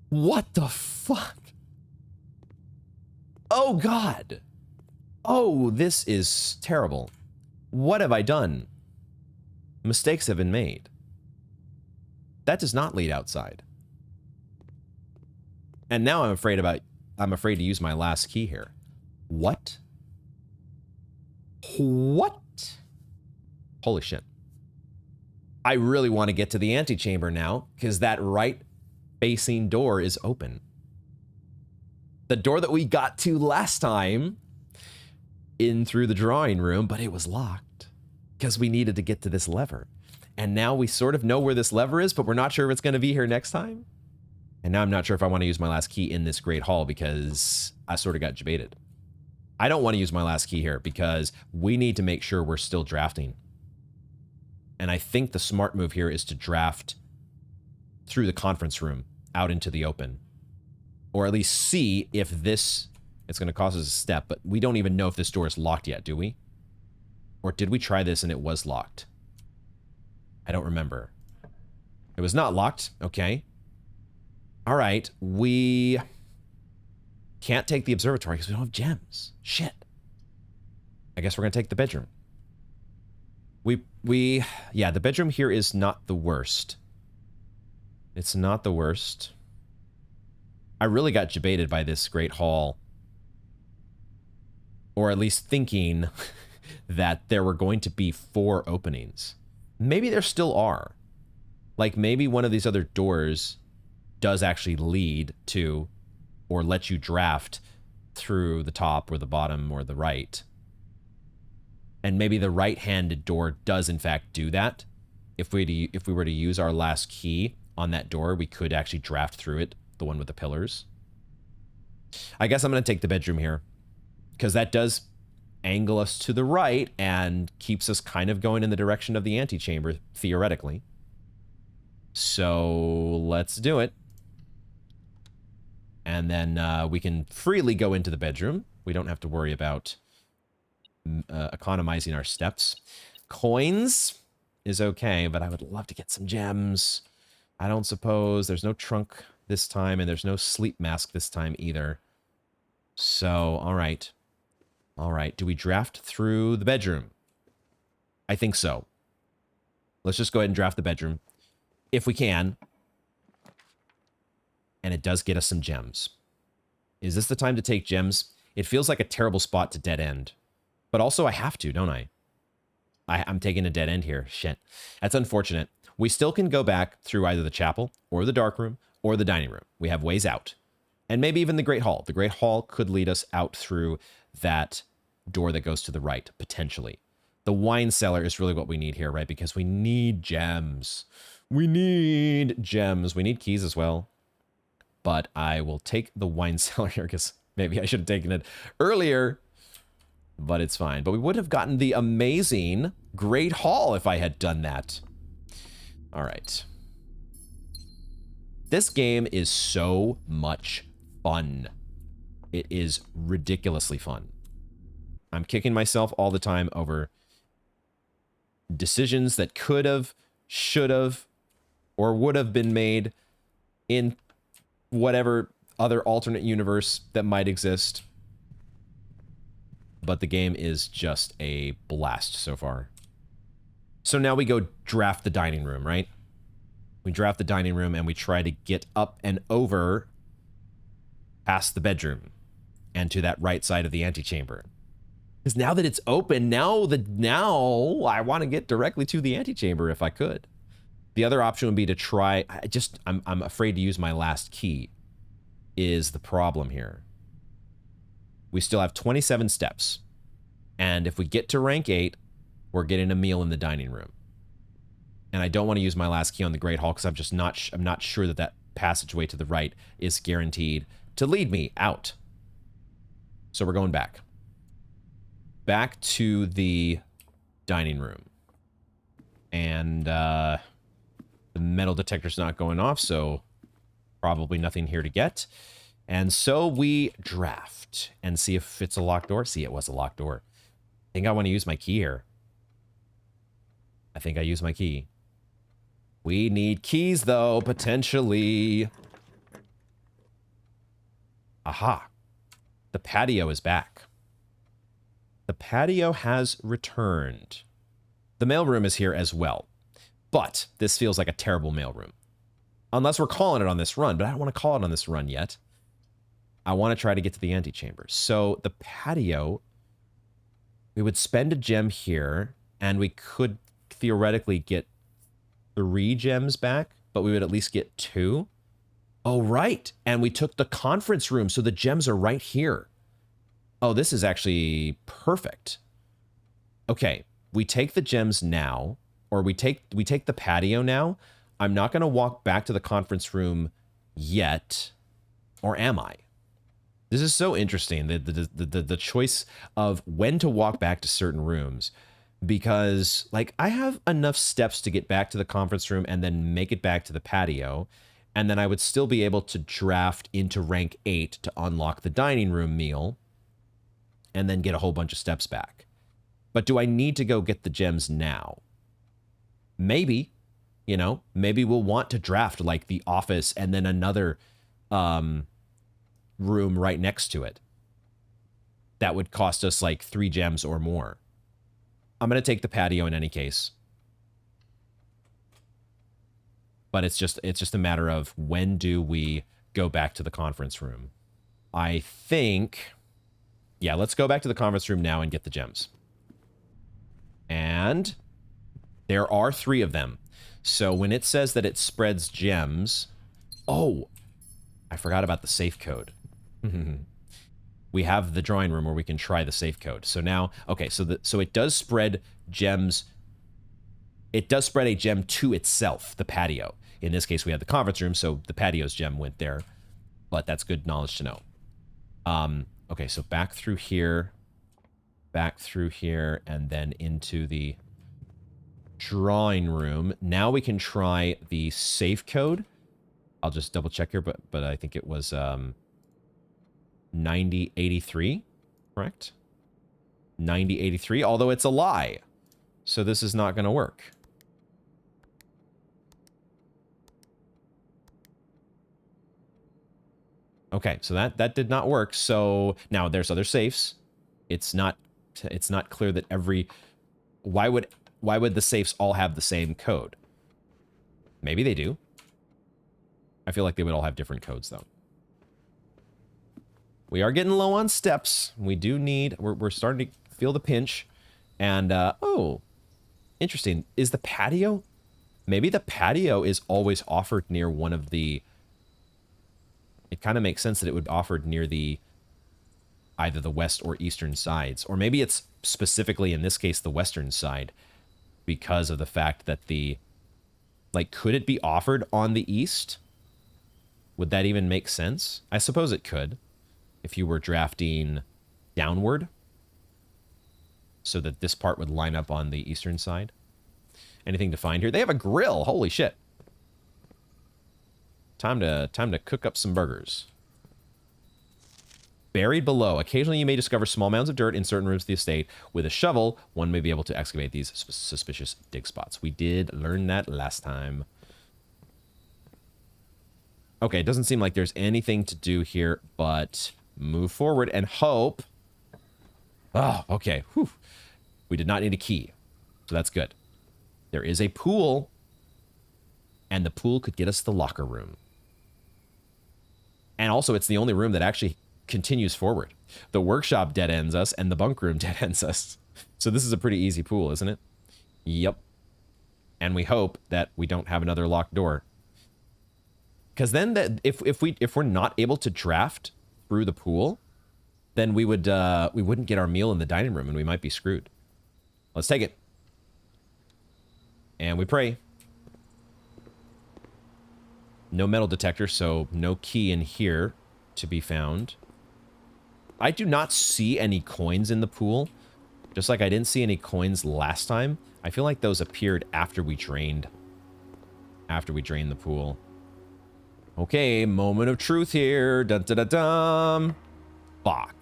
What the fuck? Oh, God. Oh, this is terrible. What have I done? Mistakes have been made. That does not lead outside. And now I'm afraid to use my last key here. What? What? Holy shit. I really want to get to the antechamber now, because that right-facing door is open. The door that we got to last time in through the drawing room, but it was locked because we needed to get to this lever. And now we sort of know where this lever is, but we're not sure if it's going to be here next time. And now I'm not sure if I want to use my last key in this great hall because I sort of got debated. I don't want to use my last key here because we need to make sure we're still drafting. And I think the smart move here is to draft through the conference room out into the open. Or at least see if this, it's going to cost us a step, but we don't even know if this door is locked yet, do we? Or did we try this and it was locked? I don't remember. It was not locked. Okay. All right. We can't take the observatory because we don't have gems. Shit. I guess we're going to take the bedroom. Yeah, the bedroom here is not the worst. It's not the worst. I really got debated by this great hall. Or at least thinking that there were going to be 4 openings. Maybe there still are. Like maybe one of these other doors does actually lead to or let you draft through the top or the bottom or the right. And maybe the right-handed door does in fact do that. If we were to use our last key on that door, we could actually draft through it, the one with the pillars. I guess I'm going to take the bedroom here because that does angle us to the right and keeps us kind of going in the direction of the antechamber, theoretically. So let's do it. And then we can freely go into the bedroom. We don't have to worry about economizing our steps. Coins is okay, but I would love to get some gems. I don't suppose there's no trunk this time, and there's no sleep mask this time either. So, all right. All right, do we draft through the bedroom? I think so. Let's just go ahead and draft the bedroom, if we can. And it does get us some gems. Is this the time to take gems? It feels like a terrible spot to dead end. But also I have to, don't I? I'm taking a dead end here. Shit. That's unfortunate. We still can go back through either the chapel, or the dark room, or the dining room. We have ways out. And maybe even the Great Hall. The Great Hall could lead us out through that door that goes to the right, potentially. The wine cellar is really what we need here, right? Because we need gems. We need gems. We need keys as well. But I will take the wine cellar here because maybe I should have taken it earlier. But it's fine. But we would have gotten the amazing Great Hall if I had done that. All right. This game is so much fun. It is ridiculously fun. I'm kicking myself all the time over decisions that could have, should have, or would have been made in whatever other alternate universe that might exist. But the game is just a blast so far. So now we go draft the dining room, right? We draft the dining room and we try to get up and over past the bedroom and to that right side of the antechamber. Because now that it's open, now I want to get directly to the antechamber if I could. The other option would be to try, I'm afraid to use my last key is the problem here. We still have 27 steps. And if we get to rank 8, we're getting a meal in the dining room. And I don't want to use my last key on the Great Hall because I'm not sure that that passageway to the right is guaranteed to lead me out. So we're going back. Back to the dining room. And the metal detector's not going off, so probably nothing here to get. And so we draft and see if it's a locked door. See, it was a locked door. I think I want to use my key here. I think I use my key. We need keys, though, potentially. Aha. The patio is back. The patio has returned. The mailroom is here as well. But this feels like a terrible mailroom. Unless we're calling it on this run, but I don't want to call it on this run yet. I want to try to get to the antechamber. So the patio, we would spend a gem here, and we could theoretically get 3 gems back, but we would at least get 2. Oh, right. And we took the conference room, so the gems are right here. Oh, this is actually perfect. Okay, we take the gems now, or we take the patio now. I'm not going to walk back to the conference room yet, or am I? This is so interesting, the choice of when to walk back to certain rooms, because like I have enough steps to get back to the conference room and then make it back to the patio, and then I would still be able to draft into rank 8 to unlock the dining room meal and then get a whole bunch of steps back. But do I need to go get the gems now? Maybe, you know, maybe we'll want to draft like the office and then another room right next to it. That would cost us like 3 gems or more. I'm going to take the patio in any case. But it's just a matter of when do we go back to the conference room. I think, yeah, let's go back to the conference room now and get the gems. And there are 3 of them. So when it says that it spreads gems, oh, I forgot about the safe code. We have the drawing room where we can try the safe code. So now, okay, so it does spread gems. It does spread a gem to itself, the patio. In this case, we had the conference room, so the patio's gem went there. But that's good knowledge to know. Okay, so back through here, and then into the drawing room. Now we can try the safe code. I'll just double check here, but I think it was 9083, correct? 9083, although it's a lie. So this is not going to work. Okay, so that did not work. So now there's other safes. It's not clear that every why would the safes all have the same code? Maybe they do. I feel like they would all have different codes though. We are getting low on steps. We do need, we're starting to feel the pinch. And, oh, interesting. Is the patio? Maybe the patio is always offered near one of the, it kind of makes sense that it would be offered near the, either the west or eastern sides. Or maybe it's specifically, in this case, the western side. Because of the fact that the, like, could it be offered on the east? Would that even make sense? I suppose it could. If you were drafting downward, so that this part would line up on the eastern side. Anything to find here? They have a grill. Holy shit. Time to cook up some burgers. Buried below. Occasionally you may discover small mounds of dirt in certain rooms of the estate. With a shovel, one may be able to excavate these suspicious dig spots. We did learn that last time. Okay, it doesn't seem like there's anything to do here but move forward and hope. Oh, okay. Whew. We did not need a key, so that's good. There is a pool, and the pool could get us the locker room. And also, it's the only room that actually continues forward. The workshop dead ends us, and the bunk room dead ends us. So this is a pretty easy pool, isn't it? Yep. And we hope that we don't have another locked door. Because then, if we're not able to draft through the pool, then we wouldn't get our meal in the dining room, and we might be screwed. Let's take it. And we pray. No metal detector, so no key in here to be found. I do not see any coins in the pool. Just like I didn't see any coins last time. I feel like those appeared after we drained. After we drained the pool. Okay, moment of truth here. Dun dun dun dun. Fuck.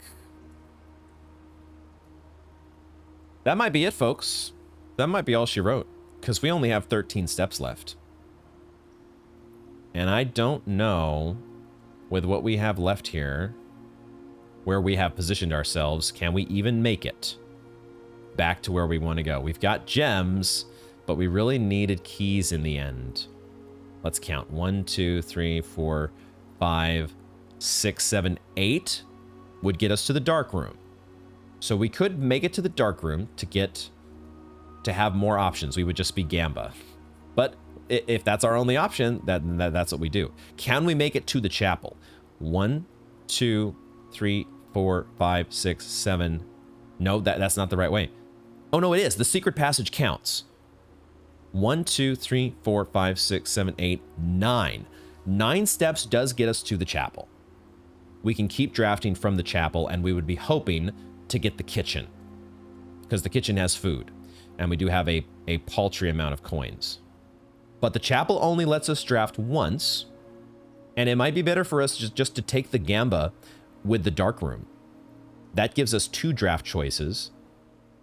That might be it, folks. That might be all she wrote. Because we only have 13 steps left. And I don't know, with what we have left here, where we have positioned ourselves, can we even make it back to where we want to go? We've got gems, but we really needed keys in the end. Let's count. 1, 2, 3, 4, 5, 6, 7, 8 would get us to the dark room. So we could make it to the dark room to have more options. We would just be Gamba. But if that's our only option, that's what we do. Can we make it to the chapel? 1, 2, 3, 4, 5, 6, 7. No, that's not the right way. Oh, no, it is. The secret passage counts. 1, 2, 3, 4, 5, 6, 7, 8, 9. 9 steps does get us to the chapel. We can keep drafting from the chapel, and we would be hoping to get the kitchen. Because the kitchen has food. And we do have a paltry amount of coins. But the chapel only lets us draft once. And it might be better for us just to take the Gamba with the dark room. That gives us 2 draft choices.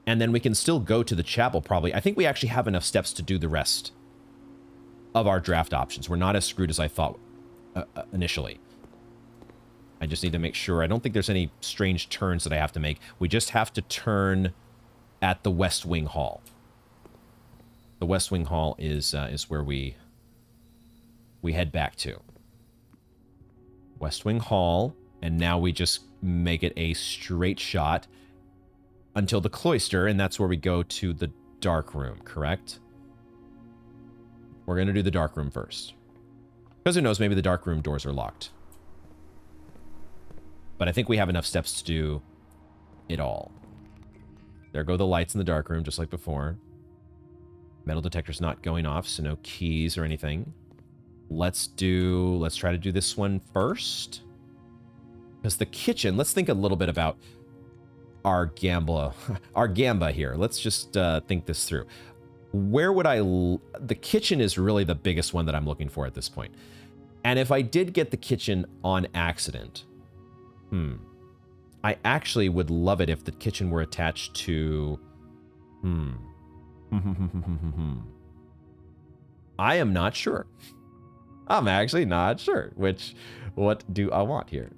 And then we can still go to the chapel probably. I think we actually have enough steps to do the rest of our draft options. We're not as screwed as I thought initially. I just need to make sure. I don't think there's any strange turns that I have to make. We just have to turn at the West Wing Hall. The West Wing Hall is where we head back to. West Wing Hall, and now we just make it a straight shot until the cloister, and that's where we go to the dark room, correct? We're going to do the dark room first. Because who knows, maybe the dark room doors are locked. But I think we have enough steps to do it all. There go the lights in the dark room, just like before. Metal detector's not going off, so no keys or anything. Let's try to do this one first. Because the kitchen, let's think a little bit about our Gamba here. Let's just think this through. Where would the kitchen is really the biggest one that I'm looking for at this point. And if I did get the kitchen on accident, I actually would love it if the kitchen were attached to... I am not sure. I'm actually not sure. What do I want here?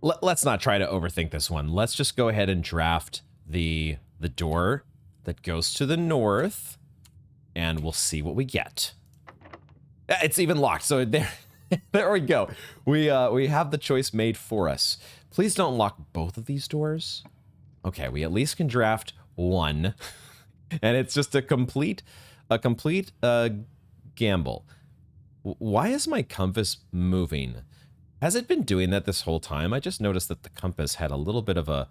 Let's not try to overthink this one. Let's just go ahead and draft the door that goes to the north, and we'll see what we get. It's even locked, so there... There we go. We have the choice made for us. Please don't lock both of these doors. Okay, we at least can draft one. And it's just a complete gamble. Why is my compass moving? Has it been doing that this whole time? I just noticed that the compass had a little bit of a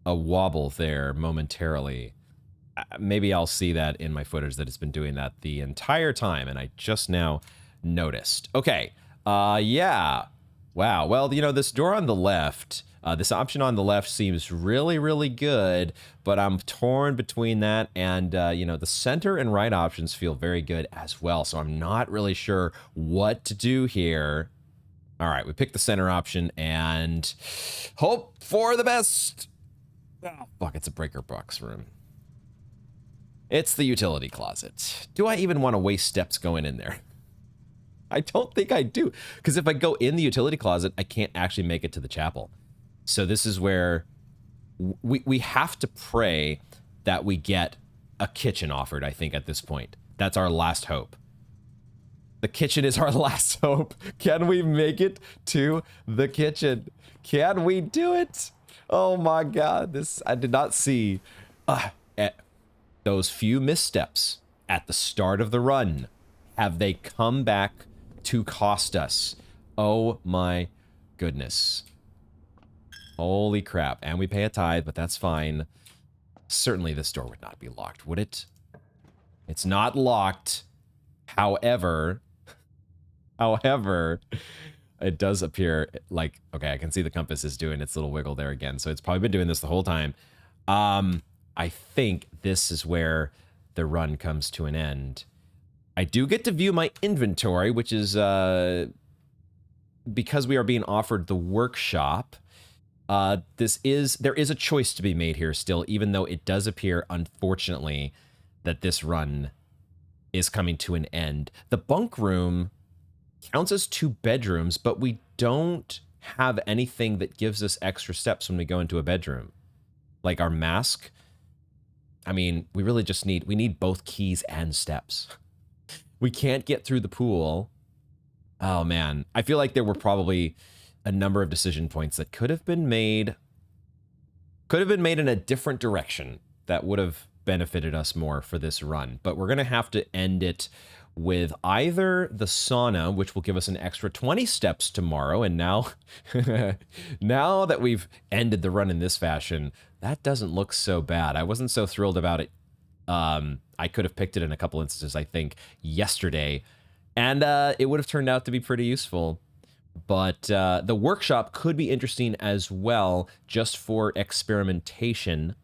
wobble there momentarily. Maybe I'll see that in my footage that it's been doing that the entire time, and I just now noticed. Okay, yeah. Wow, well, you know, this door on the left, this option on the left seems really, really good, but I'm torn between that and, you know, the center and right options feel very good as well, so I'm not really sure what to do here. All right, we picked the center option and hope for the best. Oh, fuck, it's a breaker box room. It's the utility closet. Do I even want to waste steps going in there? I don't think I do, because if I go in the utility closet, I can't actually make it to the chapel. So this is where we have to pray that we get a kitchen offered, I think, at this point. That's our last hope. The kitchen is our last hope. Can we make it to the kitchen? Can we do it? Oh my god, this, I did not see those few missteps at the start of the run. Have they come back to cost us? Oh my goodness. Holy crap. And we pay a tithe, but that's fine. Certainly this door would not be locked, would it? It's not locked. However, it does appear like, okay, I can see the compass is doing its little wiggle there again. So it's probably been doing this the whole time. I think this is where the run comes to an end. I do get to view my inventory, which is because we are being offered the workshop. There is a choice to be made here still, even though it does appear, unfortunately, that this run is coming to an end. The bunk room counts as 2 bedrooms, but we don't have anything that gives us extra steps when we go into a bedroom. Like our mask. I mean, we really just need both keys and steps. We can't get through the pool. Oh man, I feel like there were probably a number of decision points that could have been made in a different direction that would have benefited us more for this run. But we're going to have to end it with either the sauna, which will give us an extra 20 steps tomorrow. And now, now that we've ended the run in this fashion, that doesn't look so bad. I wasn't so thrilled about it. I could have picked it in a couple instances, I think, yesterday. And it would have turned out to be pretty useful. But the workshop could be interesting as well, just for experimentation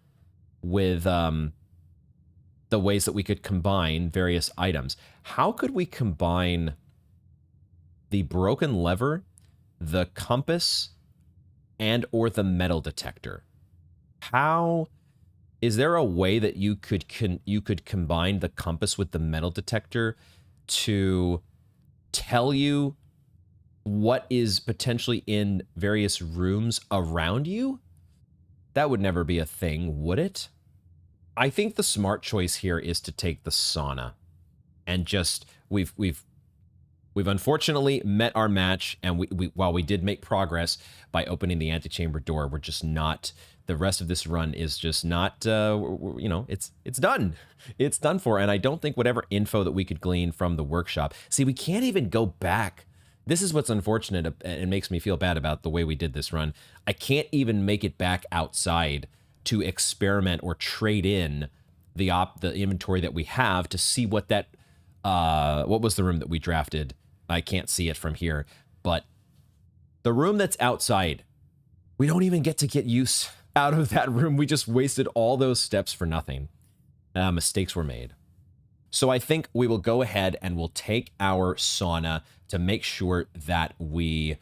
with the ways that we could combine various items. How could we combine the broken lever, the compass, and or the metal detector? How is there a way that you could combine the compass with the metal detector to tell you what is potentially in various rooms around you? That would never be a thing, would it? I think the smart choice here is to take the sauna, and just we've unfortunately met our match, and we while we did make progress by opening the antechamber door, we're just not. The rest of this run is just not. You know, it's done. It's done for, and I don't think whatever info that we could glean from the workshop. See, we can't even go back. This is what's unfortunate and makes me feel bad about the way we did this run. I can't even make it back outside to experiment or trade in the inventory that we have to see what that what was the room that we drafted. I can't see it from here, but the room that's outside, we don't even get to get use out of that room. We just wasted all those steps for nothing. Mistakes were made. So I think we will go ahead and we'll take our sauna to make sure that we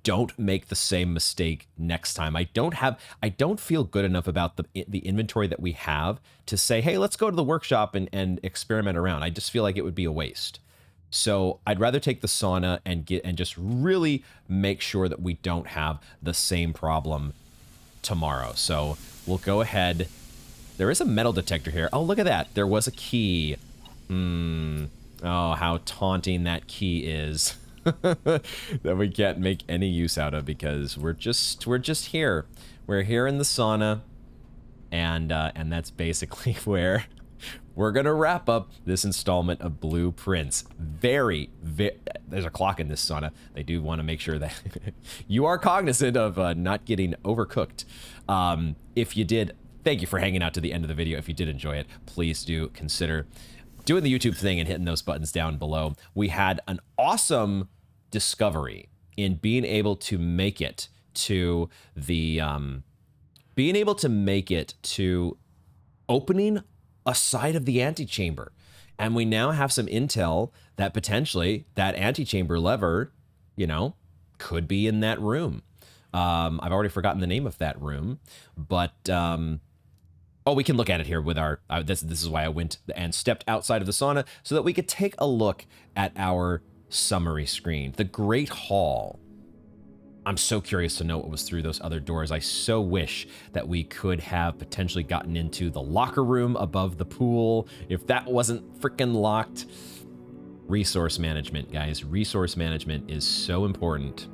don't make the same mistake next time. I don't feel good enough about the inventory that we have to say, hey, let's go to the workshop and experiment around. I just feel like it would be a waste. So I'd rather take the sauna and just really make sure that we don't have the same problem tomorrow. So we'll go ahead. There is a metal detector here. Oh, look at that. There was a key. Oh, how taunting that key is. That we can't make any use out of because we're just here. We're here in the sauna, and that's basically where we're gonna wrap up this installment of Blueprints. Very, there's a clock in this sauna. They do want to make sure that you are cognizant of not getting overcooked. If you did, thank you for hanging out to the end of the video. If you did enjoy it, please do consider doing the YouTube thing and hitting those buttons down below. We had an awesome discovery in being able to make it to the opening a side of the antechamber. And we now have some intel that potentially that antechamber lever, you know, could be in that room. I've already forgotten the name of that room, but oh, we can look at it here with our, this is why I went and stepped outside of the sauna so that we could take a look at our summary screen. The Great Hall. I'm so curious to know what was through those other doors. I so wish that we could have potentially gotten into the locker room above the pool if that wasn't freaking locked. Resource management, guys. Resource management is so important.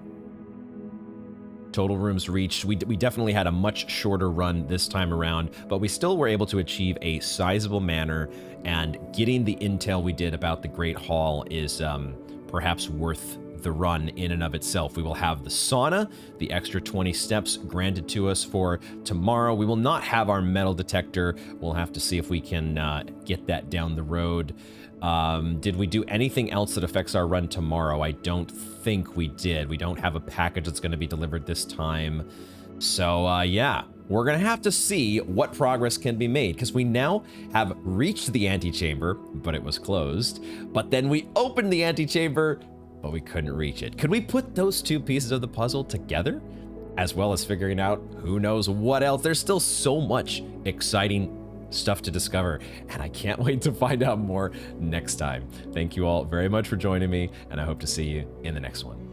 Total rooms reached. We definitely had a much shorter run this time around, but we still were able to achieve a sizable manner, and getting the intel we did about the Great Hall is perhaps worth the run in and of itself. We will have the sauna, the extra 20 steps granted to us for tomorrow. We will not have our metal detector. We'll have to see if we can get that down the road. Did we do anything else that affects our run tomorrow? I don't think we did. We don't have a package that's going to be delivered this time. So yeah, we're going to have to see what progress can be made, because we now have reached the antechamber, but it was closed. But then we opened the antechamber, but we couldn't reach it. Could we put those two pieces of the puzzle together? As well as figuring out who knows what else. There's still so much exciting stuff to discover, and I can't wait to find out more next time. Thank you all very much for joining me, and I hope to see you in the next one.